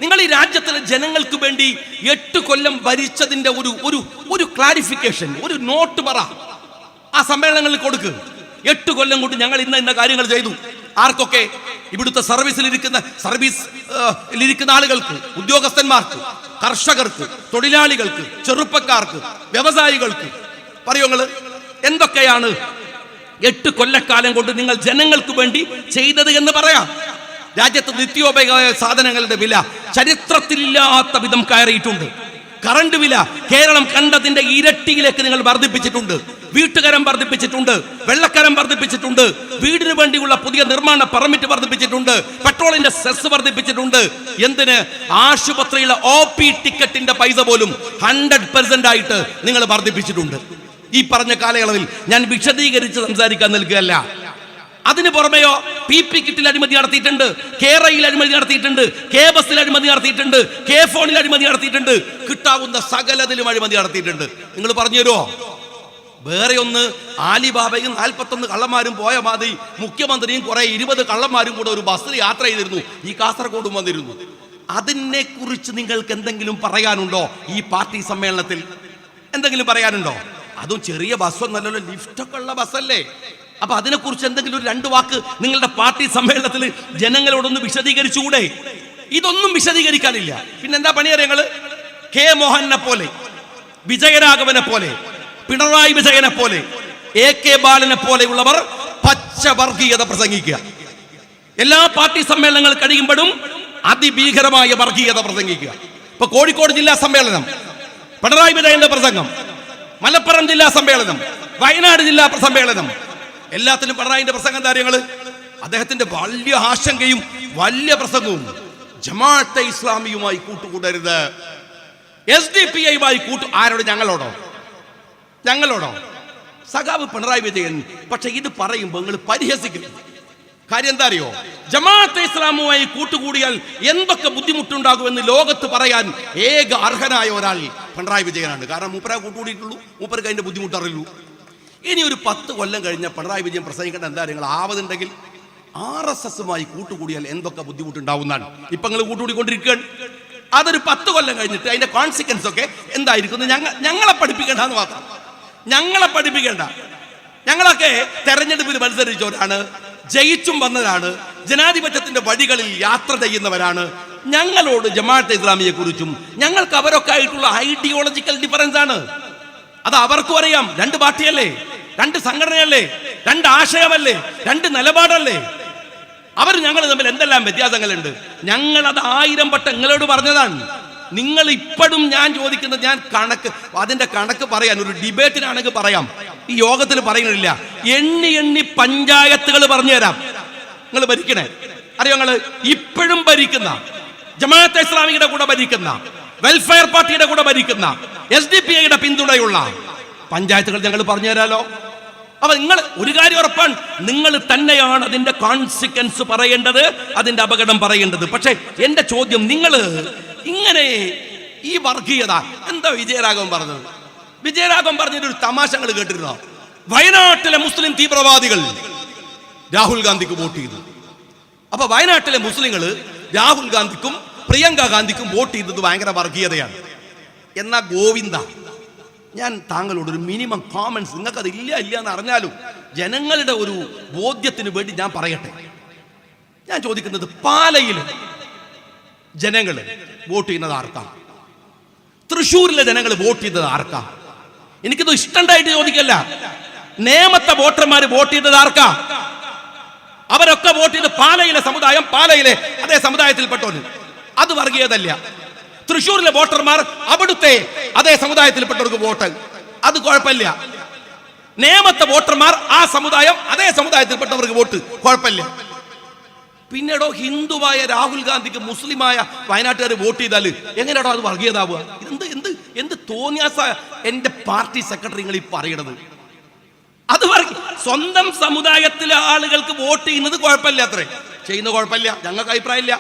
നിങ്ങൾ ഈ രാജ്യത്തിലെ ജനങ്ങൾക്ക് വേണ്ടി 8 കൊല്ലം ഭരിച്ചതിന്റെ ഒരു ക്ലാരിഫിക്കേഷൻ, ഒരു നോട്ട് പറ ആ സമ്മേളനങ്ങളിൽ കൊടുക്ക്. 8 കൊല്ലം കൊണ്ട് ഞങ്ങൾ ഇന്ന കാര്യങ്ങൾ ചെയ്തു. ആർക്കൊക്കെ? ഇവിടുത്തെ സർവീസിലിരിക്കുന്ന ആളുകൾക്ക്, ഉദ്യോഗസ്ഥന്മാർക്ക്, കർഷകർക്ക്, തൊഴിലാളികൾക്ക്, ചെറുപ്പക്കാർക്ക്, വ്യവസായികൾക്ക്. പറയൂ നിങ്ങൾ എന്തൊക്കെയാണ് 8 കൊല്ലക്കാലം കൊണ്ട് നിങ്ങൾ ജനങ്ങൾക്ക് വേണ്ടി ചെയ്തത് എന്ന് പറയാം. രാജ്യത്ത് നിത്യോപയോഗ സാധനങ്ങളുടെ വില ചരിത്രത്തിലില്ലാത്ത വിധം കയറിയിട്ടുണ്ട്. കറണ്ട് വില കേരളം കണ്ടതിന്റെ ഇരട്ടിയിലേക്ക് നിങ്ങൾ വർദ്ധിപ്പിച്ചിട്ടുണ്ട്. വീട്ടുകരം വർദ്ധിപ്പിച്ചിട്ടുണ്ട്, വെള്ളക്കരം വർദ്ധിപ്പിച്ചിട്ടുണ്ട്, വീടിന് വേണ്ടിയുള്ള പുതിയ നിർമ്മാണ പെർമിറ്റ് വർദ്ധിപ്പിച്ചിട്ടുണ്ട്, പെട്രോളിന്റെ സെസ് വർദ്ധിപ്പിച്ചിട്ടുണ്ട്. എന്തിന്? ആശുപത്രിയിലെ OP ടിക്കറ്റിന്റെ പൈസ പോലും 100% ആയിട്ട് നിങ്ങൾ വർദ്ധിപ്പിച്ചിട്ടുണ്ട്. ഈ പറഞ്ഞ കാലയളവിൽ ഞാൻ വിശദീകരിച്ച് സംസാരിക്കാൻ നിൽക്കുകയല്ല. അതിന് പുറമെയോ PP കിറ്റിൽ അഴിമതി നടത്തിയിട്ടുണ്ട്, KRIയിൽ അഴിമതി നടത്തിയിട്ടുണ്ട്, KBSൽ അഴിമതി നടത്തിയിട്ടുണ്ട്, KFOണിൽ അഴിമതി നടത്തിയിട്ടുണ്ട്, കിട്ടാവുന്ന സകലതിലും അഴിമതി നടത്തിയിട്ടുണ്ട്. നിങ്ങൾ പറഞ്ഞു തരുമോ? വേറെ ഒന്ന്, ആലിബാബയും 41 കള്ളന്മാരും പോയ മാതിരി മുഖ്യമന്ത്രിയും കുറെ 20 കള്ളന്മാരും കൂടെ ഒരു ബസ്സിൽ യാത്ര ചെയ്തിരുന്നു, ഈ കാസർഗോഡും വന്നിരുന്നു. അതിനെ കുറിച്ച് നിങ്ങൾക്ക് എന്തെങ്കിലും പറയാനുണ്ടോ? ഈ പാർട്ടി സമ്മേളനത്തിൽ എന്തെങ്കിലും പറയാനുണ്ടോ? അതും ചെറിയ ബസ്സൊന്നല്ലല്ലോ, ലിഫ്റ്റൊക്കെ ഉള്ള ബസ്സല്ലേ. അപ്പൊ അതിനെക്കുറിച്ച് എന്തെങ്കിലും ഒരു 2 വാക്ക് നിങ്ങളുടെ പാർട്ടി സമ്മേളനത്തിൽ ജനങ്ങളോടൊന്ന് വിശദീകരിച്ചുകൂടെ? ഇതൊന്നും വിശദീകരിക്കാനില്ല. പിന്നെന്താ പണിയറിയ ഞങ്ങള്? K. മോഹനെ പോലെ, വിജയരാഘവനെ പോലെ, പിണറായി വിജയനെ പോലെ, AK ബാലനെ പോലെയുള്ളവർ പച്ചവർഗീയത പ്രസംഗിക്കുക. എല്ലാ പാർട്ടി സമ്മേളനങ്ങൾ കഴിയുമ്പോഴും അതിഭീകരമായ വർഗീയത പ്രസംഗിക്കുക. ഇപ്പൊ കോഴിക്കോട് ജില്ലാ സമ്മേളനം, പിണറായി വിജയന്റെ പ്രസംഗം, മലപ്പുറം ജില്ലാ സമ്മേളനം, വയനാട് ജില്ലാ സമ്മേളനം, എല്ലാത്തിലും പിണറായിന്റെ പ്രസംഗം കാര്യങ്ങള്. അദ്ദേഹത്തിന്റെ വലിയ ആശങ്കയും വലിയ പ്രസംഗവും, ജമാഅത്തെ ഇസ്ലാമിയുമായി കൂട്ടുകൂടരുത്, SDPI-യുമായി ആരോട്? ഞങ്ങളോടോ? സഖാവ് പിണറായി വിജയൻ. പക്ഷെ ഇത് പറയുമ്പോൾ നിങ്ങൾ പരിഹസിക്കുന്നു. കാര്യം എന്താ അറിയോ? ജമാഅത്തെ ഇസ്ലാമുമായി കൂട്ടുകൂടിയാൽ എന്തൊക്കെ ബുദ്ധിമുട്ടുണ്ടാകുമെന്ന് ലോകത്ത് പറയാൻ ഏക അർഹനായ ഒരാൾ പിണറായി വിജയനാണ്. കാരണം മൂപ്പര കൂട്ടുകൂടിയിട്ടുള്ളൂ, മൂപ്പർക്ക് അതിന്റെ ബുദ്ധിമുട്ട് അറിയുള്ളൂ. ഇനി ഒരു 10 കൊല്ലം കഴിഞ്ഞ പിണറായി വിജയൻ പ്രസംഗിക്കേണ്ട എന്താ നിങ്ങൾ ആവതുണ്ടെങ്കിൽ RSS-മായി കൂട്ടുകൂടിയാൽ എന്തൊക്കെ ബുദ്ധിമുട്ടുണ്ടാവുന്നതാണ്. ഇപ്പൊ നിങ്ങൾ കൂട്ടുകൂടിക്കൊണ്ടിരിക്കുകയാണ്. അതൊരു 10 കൊല്ലം കഴിഞ്ഞിട്ട് അതിന്റെ കോൺസിക്വൻസ് ഒക്കെ എന്തായിരിക്കും ഞങ്ങളെ പഠിപ്പിക്കേണ്ടെന്ന് മാത്രം. ഞങ്ങളെ പഠിപ്പിക്കേണ്ട. ഞങ്ങളൊക്കെ തെരഞ്ഞെടുപ്പിൽ മത്സരിച്ചവരാണ്, ജയിച്ചും വന്നതാണ്, ജനാധിപത്യത്തിന്റെ വഴികളിൽ യാത്ര ചെയ്യുന്നവരാണ്. ഞങ്ങളോട് ജമാഅത്തെ ഇസ്ലാമിയെ കുറിച്ചും ഞങ്ങൾക്ക് അവരൊക്കെ ആയിട്ടുള്ള ഐഡിയോളജിക്കൽ ഡിഫറൻസ് ആണ്. അത് അവർക്കും അറിയാം. 2 പാർട്ടിയല്ലേ, 2 സംഘടനയല്ലേ, 2 ആശയമല്ലേ, 2 നിലപാടല്ലേ. അവർ ഞങ്ങൾ തമ്മിൽ എന്തെല്ലാം വ്യത്യാസങ്ങളുണ്ട്. ഞങ്ങൾ അത് 1000 വട്ടം നിങ്ങളോട് പറഞ്ഞതാണ്. നിങ്ങൾ ഇപ്പോഴും ഞാൻ ചോദിക്കുന്നത്, ഞാൻ അതിന്റെ കണക്ക് പറയാൻ ഒരു ഡിബേറ്റിനാണെങ്കിൽ പറയാം, ഈ യോഗത്തിൽ പറയുന്നില്ല. എണ്ണി പഞ്ചായത്തുകൾ പറഞ്ഞു തരാം. നിങ്ങൾ ഭരിക്കണേ അറിയോ? നിങ്ങൾ ഇപ്പോഴും ഭരിക്കുന്ന ജമാഅത്തെ ഇസ്ലാമിയുടെ കൂടെ ഭരിക്കുന്ന, വെൽഫെയർ പാർട്ടിയുടെ കൂടെ ഭരിക്കുന്ന, SDPI-യുടെ പിന്തുണയുള്ള പഞ്ചായത്തുകൾ ഞങ്ങൾ പറഞ്ഞു തരാലോ. അപ്പൊ നിങ്ങൾ ഒരു കാര്യം ഉറപ്പാണ്, നിങ്ങൾ തന്നെയാണ് അതിന്റെ കോൺസിക്വൻസ് പറയേണ്ടത്, അതിന്റെ അപകടം പറയേണ്ടത്. പക്ഷെ എന്റെ ചോദ്യം, നിങ്ങൾ ഇങ്ങനെ ഈ വർഗീയത എന്താ വിജയരാഘവൻ പറഞ്ഞത്? വിജയരാഘവൻ പറഞ്ഞൊരു തമാശകൾ കേട്ടിരുന്നോ? വയനാട്ടിലെ മുസ്ലിം തീവ്രവാദികൾ രാഹുൽ ഗാന്ധിക്ക് വോട്ട് ചെയ്തു. അപ്പൊ വയനാട്ടിലെ മുസ്ലിങ്ങൾ രാഹുൽ ഗാന്ധിക്കും പ്രിയങ്ക ഗാന്ധിക്കും വോട്ട് ചെയ്തത് ഭയങ്കര വർഗീയതയാണ്. എന്നാ ഗോവിന്ദ ഞാൻ താങ്കളോട് ഒരു മിനിമം കോമൺസ്, നിങ്ങൾക്കത് ഇല്ല എന്ന് അറിഞ്ഞാലും ജനങ്ങളുടെ ഒരു ബോധ്യത്തിന് വേണ്ടി ഞാൻ പറയട്ടെ. ഞാൻ ചോദിക്കുന്നത്, പാലയിൽ ജനങ്ങൾ വോട്ട് ചെയ്യുന്നത് ആർക്കാ? തൃശ്ശൂരിലെ ജനങ്ങൾ വോട്ട് ചെയ്തത് ആർക്കാ? എനിക്കിത് ഇഷ്ടണ്ടായിട്ട് ചോദിക്കല്ല. നേമത്തെ വോട്ടർമാർ വോട്ട് ചെയ്തത് ആർക്കാ? അവരൊക്കെ വോട്ട് ചെയ്ത് പാലയിലെ സമുദായം, പാലയിലെ അതേ സമുദായത്തിൽപ്പെട്ടവന്. അത് വർഗീയതല്ല. തൃശ്ശൂരിലെ വോട്ടർമാർ അവിടുത്തെ അതേ സമുദായത്തിൽപ്പെട്ടവർക്ക് വോട്ട്, അത് കുഴപ്പമില്ല. നേമത്തെ വോട്ടർമാർ ആ സമുദായം അതേ സമുദായത്തിൽപ്പെട്ടവർക്ക് വോട്ട്, കുഴപ്പമില്ല. പിന്നീടോ ഹിന്ദുവായ രാഹുൽ ഗാന്ധിക്ക് മുസ്ലിമായ വയനാട്ടുകാർ വോട്ട് ചെയ്താൽ എങ്ങനെയാണോ അത് വർഗീയതാവുക? എന്ത് എന്ത് എന്ത് തോന്നിയാസ എന്റെ പാർട്ടി സെക്രട്ടറി നിങ്ങൾ ഈ പറയണത്? അത് സ്വന്തം സമുദായത്തിലെ ആളുകൾക്ക് വോട്ട് ചെയ്യുന്നത് കുഴപ്പമില്ല, അത്രേ ചെയ്യുന്നത് കുഴപ്പമില്ല, ഞങ്ങൾക്ക് അഭിപ്രായമില്ല.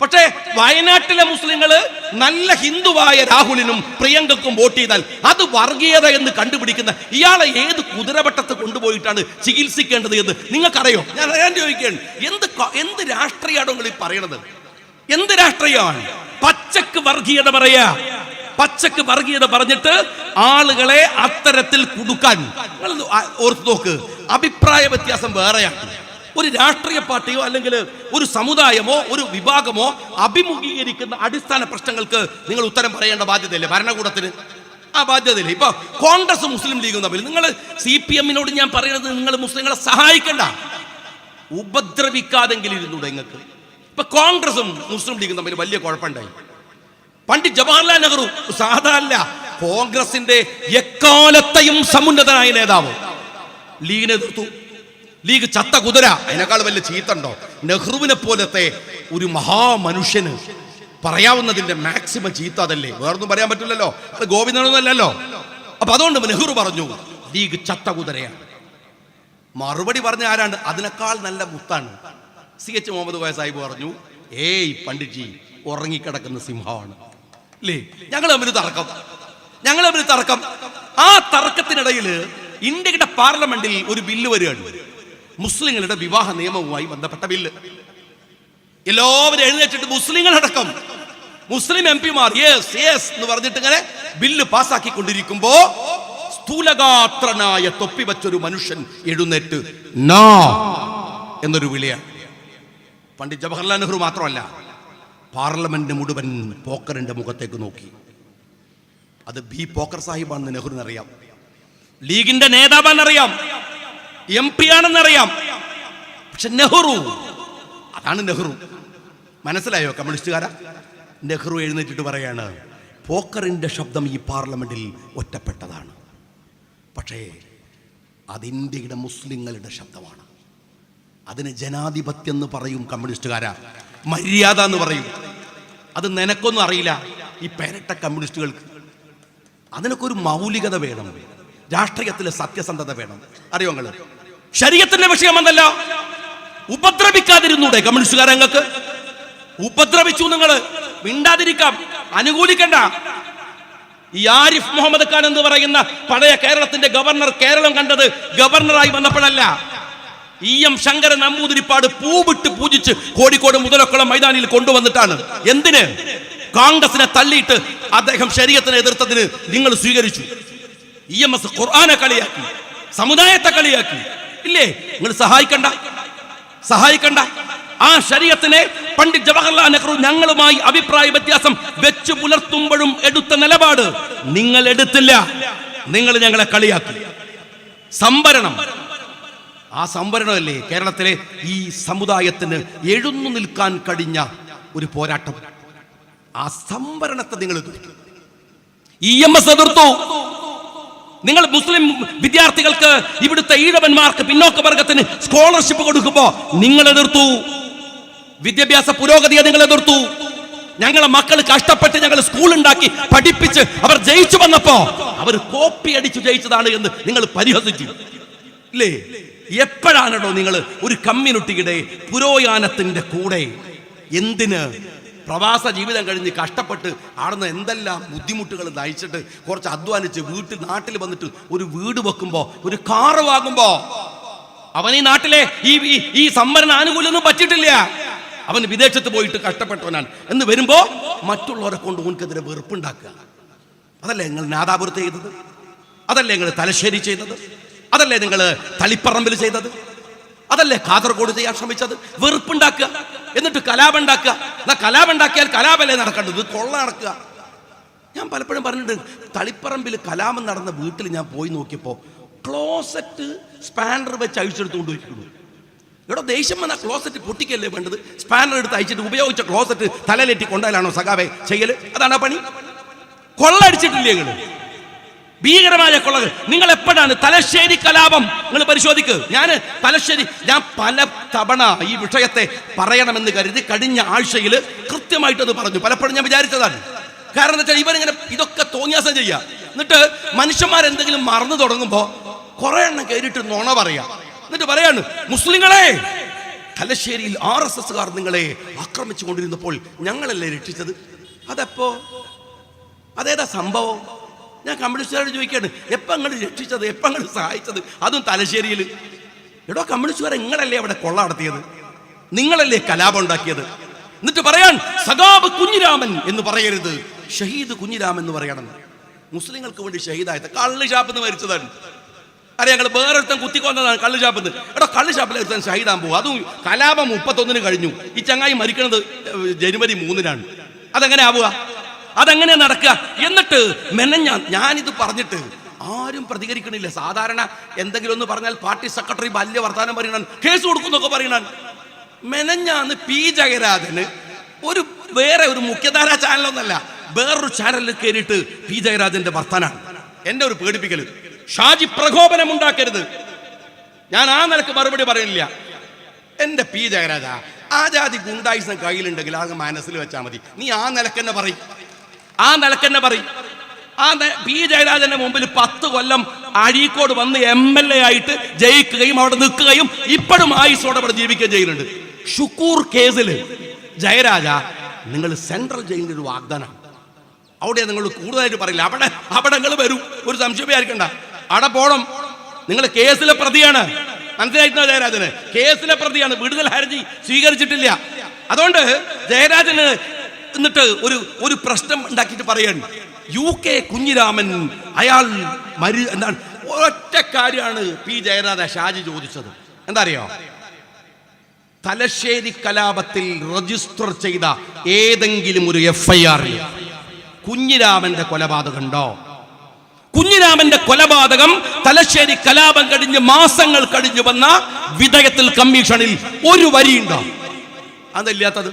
പക്ഷേ വയനാട്ടിലെ മുസ്ലിങ്ങള് നല്ല ഹിന്ദുവായ രാഹുലിനും പ്രിയങ്കക്കും വോട്ട് ചെയ്താൽ അത് വർഗീയത എന്ന് കണ്ടുപിടിക്കുന്ന ഇയാളെ ഏത് കുതിരവട്ടത്ത് കൊണ്ടുപോയിട്ടാണ് ചികിത്സിക്കേണ്ടത് എന്ന് നിങ്ങൾക്കറിയോ? ഞാൻ ചോദിക്കുകയാണ്, എന്ത് രാഷ്ട്രീയമാണോ നിങ്ങൾ ഈ പറയണത്? എന്ത് രാഷ്ട്രീയമാണ്? പച്ചക്ക് വർഗീയത പറയാ, പച്ചക്ക് വർഗീയത പറഞ്ഞിട്ട് ആളുകളെ അത്തരത്തിൽ കുടുക്കാൻ. ഓർത്ത് നോക്ക്, അഭിപ്രായ വ്യത്യാസം വേറെയാണ്. ഒരു രാഷ്ട്രീയ പാർട്ടിയോ അല്ലെങ്കിൽ ഒരു സമുദായമോ ഒരു വിഭാഗമോ അഭിമുഖീകരിക്കുന്ന അടിസ്ഥാന പ്രശ്നങ്ങൾക്ക് നിങ്ങൾ ഉത്തരം പറയേണ്ട ബാധ്യതയില്ലേ ഭരണകൂടത്തിന്? ആ ബാധ്യതയില്ല. ഇപ്പൊ കോൺഗ്രസ് മുസ്ലിം ലീഗും തമ്മിൽ നിങ്ങൾ CPM-നോട് ഞാൻ പറയുന്നത്, നിങ്ങൾ മുസ്ലിങ്ങളെ സഹായിക്കണ്ട, ഉപദ്രവിക്കാതെങ്കിലും ഇരുന്നൂടെ നിങ്ങൾക്ക്. ഇപ്പൊ കോൺഗ്രസും മുസ്ലിം ലീഗും തമ്മിൽ വലിയ കുഴപ്പമുണ്ടായി. പണ്ഡിറ്റ് ജവഹർലാൽ നെഹ്റു സാധാരണ കോൺഗ്രസിന്റെ എക്കാലത്തെയും സമുന്നതനായ നേതാവ്, ലീഗിനെ എതിർത്തു. ലീഗ് ചത്ത കുതിര, അതിനേക്കാൾ വലിയ ചീത്തുണ്ടോ? നെഹ്റുവിനെ പോലത്തെ ഒരു മഹാമനുഷ്യന് പറയാവുന്നതിന്റെ മാക്സിമം ചീത്ത അതല്ലേ? വേറൊന്നും പറയാൻ പറ്റില്ലല്ലോ, അത് ഗോവിന്ദനൊന്നല്ലല്ലോ. അപ്പൊ അതുകൊണ്ട് നെഹ്റു പറഞ്ഞു ലീഗ് ചത്ത കുതിരയാണ്. മറുപടി പറഞ്ഞ ആരാണ്? അതിനേക്കാൾ നല്ല മുത്താണ് CH മുഹമ്മദ് കോയ സാഹിബ് പറഞ്ഞു, ഏയ് പണ്ഡിറ്റ്ജി ഉറങ്ങിക്കിടക്കുന്ന സിംഹമാണ്. അല്ലേ? ഞങ്ങൾ തമ്മിൽ തർക്കം. ആ തർക്കത്തിനിടയിൽ ഇന്ത്യയുടെ പാർലമെന്റിൽ ഒരു ബില്ല് വരികയാണ്, മുസ്ലിങ്ങളുടെ വിവാഹ നിയമവുമായി ബന്ധപ്പെട്ട ബില്ല്. എല്ലാവരും എഴുന്നേറ്റിട്ട് മുസ്ലിങ്ങളടക്കം മുസ്ലിം MP-മാർ യെസ് യെസ് എന്ന് പറഞ്ഞിട്ട് ഇങ്ങനെ ബില്ല് പാസ്സാക്കിക്കൊണ്ടിരിക്കുമ്പോ സ്ഥൂലഗാത്രനായ തൊപ്പി വെച്ചൊരു മനുഷ്യൻ എഴുന്നേറ്റ് നോ എന്നൊരു വിളിയാണ്. പണ്ഡിറ്റ് ജവഹർലാൽ നെഹ്റു മാത്രമല്ല, പാർലമെന്റ് മുഴുവൻ പോക്കറിന്റെ മുഖത്തേക്ക് നോക്കി. അത് പോക്കർ സാഹിബാണെന്ന് നെഹ്റുവിനറിയാം, ലീഗിന്റെ നേതാവാണെന്നറിയാം, MP ആണെന്നറിയാം. പക്ഷെ നെഹ്റു, അതാണ് നെഹ്റു. മനസ്സിലായോ കമ്മ്യൂണിസ്റ്റുകാരാ? നെഹ്റു എഴുന്നേറ്റിട്ട് പറയാണ്, പോക്കറിന്റെ ശബ്ദം ഈ പാർലമെന്റിൽ ഒറ്റപ്പെട്ടതാണ്, പക്ഷേ അത് ഇന്ത്യയുടെ മുസ്ലിങ്ങളുടെ ശബ്ദമാണ്. അതിന് ജനാധിപത്യം എന്ന് പറയും കമ്മ്യൂണിസ്റ്റുകാരാ, മര്യാദ എന്ന് പറയും. അത് നിനക്കൊന്നും അറിയില്ല, ഈ പേരട്ട കമ്മ്യൂണിസ്റ്റുകൾക്ക്. അതിനൊക്കെ ഒരു മൗലികത വേണം, രാഷ്ട്രീയത്തിലെ സത്യസന്ധത വേണം. അറിയോ നിങ്ങൾ? ശരീഅത്തിന്റെ വിഷയം എന്നല്ല, ഉപദ്രവിക്കാതിരുന്നൂടെ കമ്മ്യൂണിസ്റ്റുകാരങ്ങൾക്ക്? ഉപദ്രവിച്ചു, നിങ്ങൾ മിണ്ടാതിരിക്കാം, അനുകൂലിക്കണ്ട. ഈ ആരിഫ് മുഹമ്മദ് ഖാൻ എന്ന് പറയുന്ന പഴയ കേരളത്തിന്റെ ഗവർണർ കേരളം കണ്ടത് ഗവർണറായി വന്നപ്പോഴല്ല. EM ശങ്കരൻ നമ്പൂതിരിപ്പാട് പൂവിട്ട് പൂജിച്ച് കോഴിക്കോട് മുതലക്കുളം മൈതാനിയിൽ കൊണ്ടുവന്നിട്ടാണ്. എന്തിന്? കോൺഗ്രസിനെ തള്ളിയിട്ട് അദ്ദേഹം ശരീഅത്തിനെ എതിർത്തതിന് നിങ്ങൾ സ്വീകരിച്ചു. EMS ഖുർആനെ കളിയാക്കി, സമുദായത്തെ കളിയാക്കി. ഇല്ലേ? നിങ്ങൾ സഹായിക്കണ്ട. ആ ശരീഅത്തിനെ പണ്ഡിറ്റ് ജവഹർലാൽ നെഹ്റു ഞങ്ങളുമായി അഭിപ്രായ വ്യത്യാസം വെച്ചു പുലർത്തുമ്പോഴും എടുത്ത നിലപാട് നിങ്ങൾ എടുത്തില്ല. നിങ്ങൾ ഞങ്ങളെ കളിയാക്കി. സംവരണം, ആ സംവരണമല്ലേ കേരളത്തിലെ ഈ സമുദായത്തിന് എഴുന്നു നിൽക്കാൻ കഴിഞ്ഞ ഒരു പോരാട്ടം. ആ സംവരണത്തെ നിങ്ങൾ എതിർത്തു, EMS എതിർത്തു. നിങ്ങൾ മുസ്ലിം വിദ്യാർത്ഥികൾക്ക്, ഇവിടുത്തെ ഈഴവന്മാർക്ക്, പിന്നോക്ക വർഗത്തിന് സ്കോളർഷിപ്പ് കൊടുക്കുമ്പോ നിങ്ങൾ എതിർത്തു. വിദ്യാഭ്യാസ പുരോഗതിയെ നിങ്ങൾ എതിർത്തു. ഞങ്ങളെ മക്കൾ കഷ്ടപ്പെട്ട് ഞങ്ങൾ സ്കൂൾ ഉണ്ടാക്കി പഠിപ്പിച്ച് അവർ ജയിച്ചു വന്നപ്പോ അവർ കോപ്പി അടിച്ചു ജയിച്ചതാണ് എന്ന് നിങ്ങൾ പരിഹസിച്ചു. ഇല്ലേ? എപ്പോഴാണോ നിങ്ങൾ ഒരു കമ്മ്യൂണിറ്റിയുടെ പുരോഗമനത്തിന്റെ കൂടെ? എന്തിന്? പ്രവാസ ജീവിതം കഴിഞ്ഞ് കഷ്ടപ്പെട്ട് ആടുന്ന എന്തെല്ലാം ബുദ്ധിമുട്ടുകൾ നയിച്ചിട്ട് കുറച്ച് അധ്വാനിച്ച് നാട്ടിൽ വന്നിട്ട് ഒരു വീട് വെക്കുമ്പോ, ഒരു കാറ് വാങ്ങുമ്പോ, അവൻ ഈ നാട്ടിലെ ഈ സംവരണ ആനുകൂല്യമൊന്നും പറ്റിയിട്ടില്ല, അവൻ വിദേശത്ത് പോയിട്ട് കഷ്ടപ്പെട്ടവനാണ് എന്ന് വരുമ്പോ മറ്റുള്ളവരെ കൊണ്ട് ഓൻക്കെതിരെ വെറുപ്പുണ്ടാക്കുക. അതല്ലേ നിങ്ങൾ നാദാപുരത്ത് ചെയ്തത്? അതല്ലേ നിങ്ങൾ തലശ്ശേരി ചെയ്തത്? അതല്ലേ നിങ്ങൾ തളിപ്പറമ്പിൽ ചെയ്തത്? അതല്ലേ കാസർഗോഡ് ചെയ്യാൻ ശ്രമിച്ചത്? വെറുപ്പുണ്ടാക്കുക, എന്നിട്ട് കലാപം ഉണ്ടാക്കുക. എന്നാ കലാപം ഉണ്ടാക്കിയാൽ കലാപല്ലേ നടക്കേണ്ടത്? കൊള്ള നടക്കുക. ഞാൻ പലപ്പോഴും പറഞ്ഞിട്ടുണ്ട്, തളിപ്പറമ്പിൽ കലാപം നടന്ന വീട്ടിൽ ഞാൻ പോയി നോക്കിയപ്പോൾ ക്ലോസറ്റ് സ്പാനർ വെച്ച് അഴിച്ചെടുത്തുകൊണ്ട് പോയിരിക്കുന്നു. ഇവിടെ ദേഷ്യം വന്നാൽ ക്ലോസറ്റ് പൊട്ടിക്കല്ലേ വേണ്ടത്? സ്പാനർ എടുത്ത് അയച്ചിട്ട് ഉപയോഗിച്ച ക്ലോസറ്റ് തലയിലേറ്റി കൊണ്ടാലാണോ സഖാവെ ചെയ്യല്? അതാണ് ആ പണി. കൊള്ളടിച്ചിട്ടില്ലേ നിങ്ങൾ? ഭീകരമായ കൊള്ളകൾ. നിങ്ങൾ എപ്പോഴാണ് തലശ്ശേരി കലാപം നിങ്ങൾ പരിശോധിക്കുക. ഞാൻ പല തവണ ഈ വിഷയത്തെ പറയണമെന്ന് കരുതി കഴിഞ്ഞ ആഴ്ചയിൽ കൃത്യമായിട്ടത് പറഞ്ഞു. പലപ്പോഴും ഞാൻ വിചാരിച്ചതാണ്. കാരണം എന്താ വെച്ചാൽ ഇവരിങ്ങനെ ഇതൊക്കെ തോന്നിയാസം ചെയ്യുക, എന്നിട്ട് മനുഷ്യന്മാരെന്തെങ്കിലും മറന്നു തുടങ്ങുമ്പോൾ കുറെ എണ്ണം കയറിയിട്ട് നുണ പറയാ. എന്നിട്ട് പറയാണ്, മുസ്ലിങ്ങളെ തലശ്ശേരിയിൽ RSSകാർ നിങ്ങളെ ആക്രമിച്ചു കൊണ്ടിരുന്നപ്പോൾ ഞങ്ങളല്ലേ രക്ഷിച്ചത്. അതെപ്പോ? അതേതാ സംഭവം? ഞാൻ കമ്മ്യൂണിസ്റ്റുകാരോട് ചോദിക്കുകയാണ്, എപ്പോൾ നിങ്ങൾ രക്ഷിച്ചത്, എപ്പോൾ നിങ്ങൾ സഹായിച്ചത്? അതും തലശ്ശേരിയിൽ. എടോ കമ്മ്യൂണിസ്റ്റുകാരെ, നിങ്ങളല്ലേ അവിടെ കൊള്ള നടത്തിയത്, നിങ്ങളല്ലേ കലാപം ഉണ്ടാക്കിയത്. എന്നിട്ട് പറയാൻ സഖാബ് കുഞ്ഞിരാമൻ എന്ന് പറയരുത്, ഷഹീദ് കുഞ്ഞിരാമൻ എന്ന് പറയണം. മുസ്ലിങ്ങൾക്ക് വേണ്ടി ഷഹീദായത് കള്ള് ഷാപ്പിന്ന് മരിച്ചതാണ്. അറിയാം, ഞങ്ങൾ വേറൊരുത്തൻ കുത്തിക്കൊന്നതാണ് കള്ള് ഷാപ്പിന്ന്. എടോ കള്ള് ഷാപ്പിൽ ഒരുത്തൻ ഷഹീദാൻ പോകും. അതും കലാപം 31 കഴിഞ്ഞു. ഈ ചങ്ങായി മരിക്കുന്നത് ജനുവരി 3 അതെങ്ങനെ ആവുക? അതെങ്ങനെ നടക്കുക? എന്നിട്ട് ഞാനിത് പറഞ്ഞിട്ട് ആരും പ്രതികരിക്കണില്ല. സാധാരണ എന്തെങ്കിലും ഒന്ന് പറഞ്ഞാൽ പാർട്ടി സെക്രട്ടറി വലിയ വർത്താനം പറയണം, കേസ് കൊടുക്കുന്നൊക്കെ പറയണം. മെനഞ്ഞാന്ന് പി ജയരാജന് വേറെ ഒരു മുഖ്യധാരാ ചാനലൊന്നല്ല, വേറൊരു ചാനലിൽ കയറിയിട്ട് പി ജയരാജന്റെ വർത്താനാണ്. എന്റെ ഒരു പേടിപ്പിക്കല്, ഷാജി പ്രകോപനം ഉണ്ടാക്കരുത്. ഞാൻ ആ നിലക്ക് മറുപടി പറയില്ല. എന്റെ പി ജയരാജ, ആ ജാതി ഗുണ്ടായിസം കയ്യിലുണ്ടെങ്കിൽ അത് മനസ്സിൽ വെച്ചാൽ മതി. നീ ആ നിലക്കെന്നെ പറയും, ആ നിലക്കെന്നെ പറയും. പി ജയരാജന്റെ മുമ്പിൽ 10 കൊല്ലം അഴീക്കോട് വന്ന് MLA ആയിട്ട് ജയിക്കുകയും അവിടെ നിൽക്കുകയും ഇപ്പോഴും ആയുസോടെ അവിടെ ജീവിക്കുകയും ചെയ്യുന്നുണ്ട്. ഷുക്കൂർ കേസിൽ ജയരാജ, നിങ്ങൾ സെൻട്രൽ ജയിലിന്റെ ഒരു വാഗ്ദാനമാണ്. അവിടെ നിങ്ങൾ കൂടുതലായിട്ട് പറയില്ല. അവിടെ നിങ്ങൾ വരും, ഒരു സംശയം വിചാരിക്കണ്ട. അവിടെ പോണം. നിങ്ങൾ കേസിലെ പ്രതിയാണ്, മനസ്സിലായിരുന്നോ? ജയരാജന് കേസിലെ പ്രതിയാണ്, വിടുതൽ ഹർജി സ്വീകരിച്ചിട്ടില്ല. അതുകൊണ്ട് ജയരാജന് എന്നിട്ട് ഒരു പ്രശ്നം ഉണ്ടാക്കിയിട്ട് പറയാണ്, UK കുഞ്ഞിരാമൻ അയാൾ എന്താണ് ഒറ്റ കാര്യമാണ് പി ജയരാജ ഷാജി ചോദിച്ചത്. എന്താ അറിയോ? തലശ്ശേരി കലാപത്തിൽ രജിസ്റ്റർ ചെയ്ത ഏതെങ്കിലും ഒരു FIR കുഞ്ഞിരാമന്റെ കൊലപാതകം ഉണ്ടോ? കുഞ്ഞിരാമന്റെ കൊലപാതകം തലശ്ശേരി കലാപം കഴിഞ്ഞ് മാസങ്ങൾ കഴിഞ്ഞു വന്ന വിധേയത്തിൽ കമ്മീഷനിൽ ഒരു വരിയുണ്ടോ? അതല്ലാത്തത്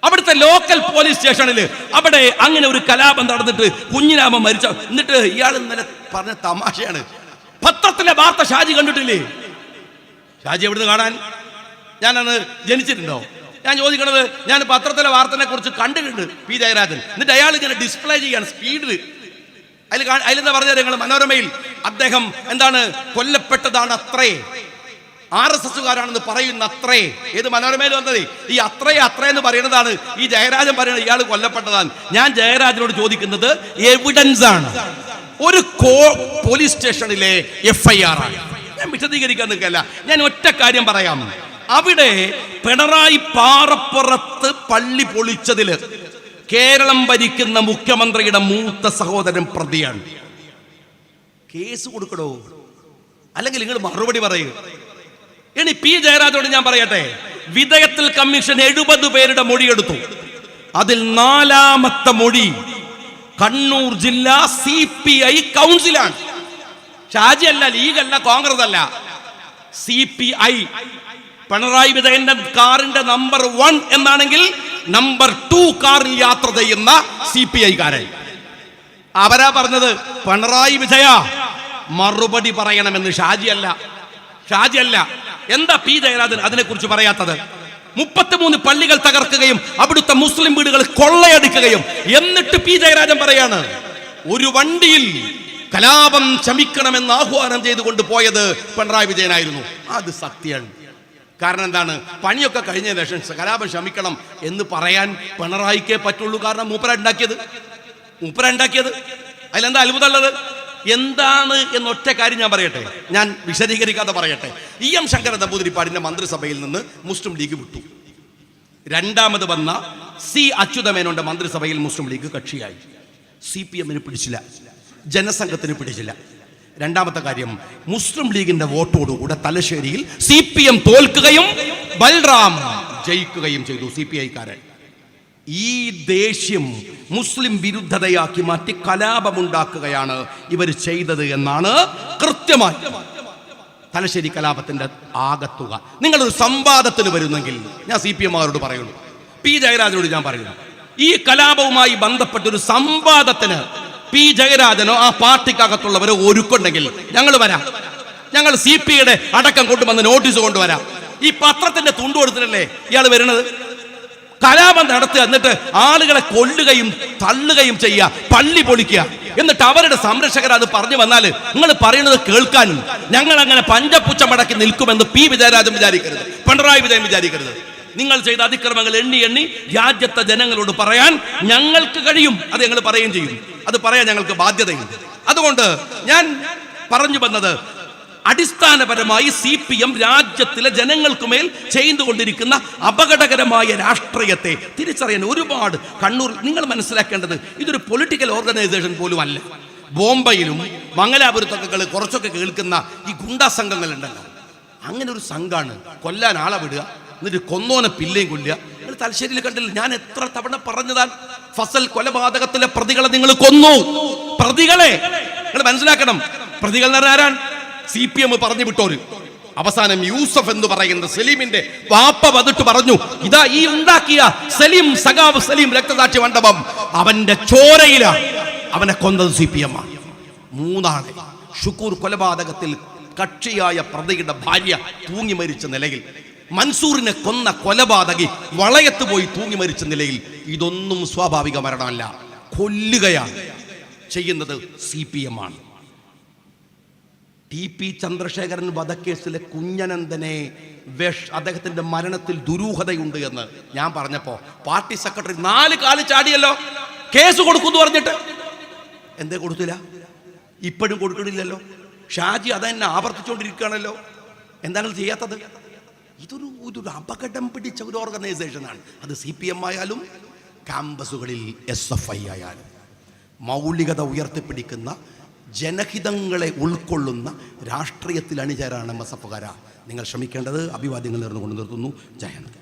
അവിടുത്തെ ലോക്കൽ പോലീസ് സ്റ്റേഷനിൽ അവിടെ അങ്ങനെ ഒരു കലാപം നടന്നിട്ട് കുഞ്ഞിരാമൻ മരിച്ച. എന്നിട്ട് ഇയാൾ ഇന്നലെ പറഞ്ഞ തമാശയാണ്, പത്രത്തിലെ വാർത്ത ഷാജി കണ്ടിട്ടില്ലേ? ഷാജി എവിടുന്ന് കാണാൻ? ഞാനന്ന് ജനിച്ചിട്ടുണ്ടോ? ഞാൻ ചോദിക്കണത്, ഞാൻ പത്രത്തിലെ വാർത്തനെ കുറിച്ച് കണ്ടിട്ടുണ്ട് പി ജയരാജൻ. എന്നിട്ട് അയാൾ ഇങ്ങനെ ഡിസ്പ്ലേ ചെയ്യാൻ സ്പീഡിൽ. അതിലെന്താ പറഞ്ഞത്? ഞങ്ങൾ മനോരമയിൽ അദ്ദേഹം എന്താണ് കൊല്ലപ്പെട്ടതാണ് അത്രേ, RSSകാരാണെന്ന് പറയുന്ന അത്രേ. ഏത് മനോരമയിൽ വന്നത്? ഈ അത്രേ എന്ന് പറയുന്നതാണ് ഈ ജയരാജൻ പറയുന്നത് ഇയാൾ കൊല്ലപ്പെട്ടതാണ്. ഞാൻ ജയരാജനോട് ചോദിക്കുന്നത് എവിഡൻസ് ആണ്. ഒരു പോലീസ് സ്റ്റേഷനിലെ FIR ആണ്. ഞാൻ വിശദീകരിക്കാൻ നിൽക്കല്ല, ഞാൻ ഒറ്റ കാര്യം പറയാം. അവിടെ പിണറായി പാറപ്പുറത്ത് പള്ളി പൊളിച്ചതില് കേരളം ഭരിക്കുന്ന മുഖ്യമന്ത്രിയുടെ മൂത്ത സഹോദരൻ പ്രതിയാണ്. കേസ് കൊടുക്കണോ? അല്ലെങ്കിൽ നിങ്ങൾ മറുപടി പറയൂ. ഇനി പി ജയരാജനോട് ഞാൻ പറയട്ടെ, വിധേയത്തിൽ കമ്മീഷൻ 70 പേരുടെ മൊഴിയെടുത്തു. അതിൽ 4ാമത്തെ മൊഴി കണ്ണൂർ ജില്ലാ CPI കൗൺസിലാണ്. ഷാജി അല്ല, ലീഗല്ല, കോൺഗ്രസ് അല്ല, CPI. പിണറായി വിജയന്റെ കാറിന്റെ നമ്പർ 1 എന്നാണെങ്കിൽ നമ്പർ 2 കാറിൽ യാത്ര ചെയ്യുന്ന CPI കാരൻ. അവരാ പറഞ്ഞത് പിണറായി വിജയ മറുപടി പറയണമെന്ന്. ഷാജി അല്ല. എന്താ പി ജയരാജൻ അതിനെക്കുറിച്ച് പറയാത്തത്? 33 പള്ളികൾ തകർക്കുകയും അവിടുത്തെ മുസ്ലിം വീടുകൾ കൊള്ളയടിക്കുകയും എന്നിട്ട് പി ജയരാജൻ പറയാണ്, ഒരു വണ്ടിയിൽ കലാപം ശമിക്കണമെന്ന് ആഹ്വാനം ചെയ്തുകൊണ്ട് പോയത് പിണറായി വിജയനായിരുന്നു. അത് സത്യമാണ്. കാരണം എന്താണ്? പണിയൊക്കെ കഴിഞ്ഞ ശേഷം കലാപം ശമിക്കണം എന്ന് പറയാൻ പിണറായിക്കേ പറ്റുള്ളൂ. കാരണം മൂപ്പരുണ്ടാക്കിയത്. അതിലെന്താ അത്ഭുതമുള്ളത്? എന്താണ് എന്നൊറ്റ കാര്യം ഞാൻ പറയട്ടെ, ഞാൻ വിശദീകരിക്കാതെ പറയട്ടെ. EM ശങ്കരൻ നമ്പൂതിരിപ്പാടിന്റെ മന്ത്രിസഭയിൽ നിന്ന് മുസ്ലിം ലീഗ് വിട്ടു. രണ്ടാമത് വന്ന C അച്യുതമേനോന്റെ മന്ത്രിസഭയിൽ മുസ്ലിം ലീഗ് കക്ഷിയായി. CPM പിടിച്ചില്ല, ജനസംഘത്തിന് പിടിച്ചില്ല. രണ്ടാമത്തെ കാര്യം, മുസ്ലിം ലീഗിന്റെ വോട്ടോടുകൂടെ തലശ്ശേരിയിൽ CPM തോൽക്കുകയും ബൽറാം ജയിക്കുകയും ചെയ്തു, CPI-കാരൻ. ഈ ദേഷ്യം മുസ്ലിം വിരുദ്ധതയാക്കി മാറ്റി കലാപമുണ്ടാക്കുകയാണ് ഇവർ ചെയ്തത് എന്നാണ് കൃത്യമായി തലശ്ശേരി കലാപത്തിന്റെ ആകത്തുക. നിങ്ങളൊരു സംവാദത്തിന് വരുന്നെങ്കിൽ ഞാൻ CPM-കാരോട് പറയുന്നു, P. ജയരാജനോട് ഞാൻ പറയുന്നു, ഈ കലാപവുമായി ബന്ധപ്പെട്ടൊരു സംവാദത്തിന് P. ജയരാജനോ ആ പാർട്ടിക്കകത്തുള്ളവരോ ഒരുക്കുണ്ടെങ്കിൽ ഞങ്ങൾ വരാം. ഞങ്ങൾ CPI-യുടെ അടക്കം കൊണ്ടുവന്ന് നോട്ടീസ് കൊണ്ടുവരാം. ഈ പത്രത്തിന്റെ തുണ്ട് കൊടുത്തിട്ടല്ലേ ഇയാൾ വരുന്നത്? കലാപം നടത്തുക, എന്നിട്ട് ആളുകളെ കൊല്ലുകയും തള്ളുകയും ചെയ്യുക, പള്ളി പൊളിക്കുക, എന്നിട്ട് അവരുടെ സംരക്ഷകർ അത് പറഞ്ഞു വന്നാൽ നിങ്ങൾ പറയുന്നത് കേൾക്കാനും ഞങ്ങൾ അങ്ങനെ പഞ്ചപുച്ഛം മടക്കി നിൽക്കുമെന്ന് P. വിജയരാജൻ വിചാരിക്കരുത്, പിണറായി വിജയൻ വിചാരിക്കരുത്. നിങ്ങൾ ചെയ്ത അതിക്രമങ്ങൾ എണ്ണി എണ്ണി രാജ്യത്തെ ജനങ്ങളോട് പറയാൻ ഞങ്ങൾക്ക് കഴിയും. അത് ഞങ്ങൾ പറയുകയും ചെയ്യും. അത് പറയാൻ ഞങ്ങൾക്ക് ബാധ്യതയുണ്ട്. അതുകൊണ്ട് ഞാൻ പറഞ്ഞു വന്നത്, അടിസ്ഥാനപരമായി CPM രാജ്യത്തിലെ ജനങ്ങൾക്കുമേൽ ചെയ്തുകൊണ്ടിരിക്കുന്ന അപകടകരമായ രാഷ്ട്രീയത്തെ തിരിച്ചറിയാൻ ഒരുപാട് കണ്ണൂർ നിങ്ങൾ മനസ്സിലാക്കേണ്ടത് ഇതൊരു പൊളിറ്റിക്കൽ ഓർഗനൈസേഷൻ പോലും അല്ല. ബോംബെയിലും മംഗലാപുരത്തൊക്കെ കുറച്ചൊക്കെ കേൾക്കുന്ന ഈ ഗുണ്ടാ സംഘങ്ങളുണ്ടല്ലോ, അങ്ങനെ ഒരു സംഘാണ്. കൊല്ലാൻ ആളെ വിടുക, എന്നിട്ട് കൊന്നോനെ പിന്നെയും കൊല്ലുക. നിങ്ങൾ തലശ്ശേരിയിൽ കണ്ടില്ല, ഞാൻ എത്ര തവണ പറഞ്ഞതാണ്, ഫസൽ കൊലപാതകത്തിലെ പ്രതികളെ നിങ്ങൾ കൊന്നു. പ്രതികളെ നിങ്ങൾ മനസ്സിലാക്കണം. പ്രതികൾ എന്ന് പറഞ്ഞാൽ ആരാണ്? CPM പറഞ്ഞു വിട്ടോര്. അവസാനം യൂസഫ് എന്ന് പറയുന്ന സലീമിന്റെ വാപ്പ വന്നിട്ട് പറഞ്ഞു, ഇതാ ഈ ഉണ്ടാക്കിയ സലീം, സഖാവ് സലീം രക്തസാക്ഷി മണ്ഡപം, അവന്റെ ചോരയില അവനെ കൊന്നത് CPM. മൂന്നാണ് ഷുക്കൂർ കൊലപാതകത്തിൽ കക്ഷിയായ പ്രതിയുടെ ഭാര്യ തൂങ്ങി മരിച്ച നിലയിൽ, മൻസൂറിനെ കൊന്ന കൊലപാതകി വളയത്ത് പോയി തൂങ്ങി മരിച്ച നിലയിൽ. ഇതൊന്നും സ്വാഭാവിക മരണമല്ല, കൊല്ലുകയാണ് ചെയ്യുന്നത് CPM ആണ്. TP ചന്ദ്രശേഖരൻ വധക്കേസിലെ കുഞ്ഞനന്ദനെ അദ്ദേഹത്തിന്റെ മരണത്തിൽ ദുരൂഹതയുണ്ട് എന്ന് ഞാൻ പറഞ്ഞപ്പോ പാർട്ടി സെക്രട്ടറി 4 കാല് ചാടിയല്ലോ, കേസ് കൊടുക്കുന്നു പറഞ്ഞിട്ട്. എന്തേ കൊടുത്തില്ല? ഇപ്പോഴും കൊടുക്കണില്ലല്ലോ. ഷാജി അതെന്നെ ആവർത്തിച്ചുകൊണ്ടിരിക്കുകയാണല്ലോ. എന്താണ് ചെയ്യാത്തത്? ഇതൊരു അപകടം പിടിച്ച ഒരു ഓർഗനൈസേഷനാണ്. അത് CPM ആയാലും ക്യാമ്പസുകളിൽ SFI ആയാലും മൗലികത ഉയർത്തിപ്പിടിക്കുന്ന, ജനഹിതങ്ങളെ ഉൾക്കൊള്ളുന്ന രാഷ്ട്രീയത്തിൽ അണിചേരാണ് MSF-കാര. നിങ്ങൾ ശ്രമിക്കേണ്ടത്. അഭിവാദ്യങ്ങൾ നേർന്നുകൊണ്ട് നിർത്തുന്നു. ജയന്ത്.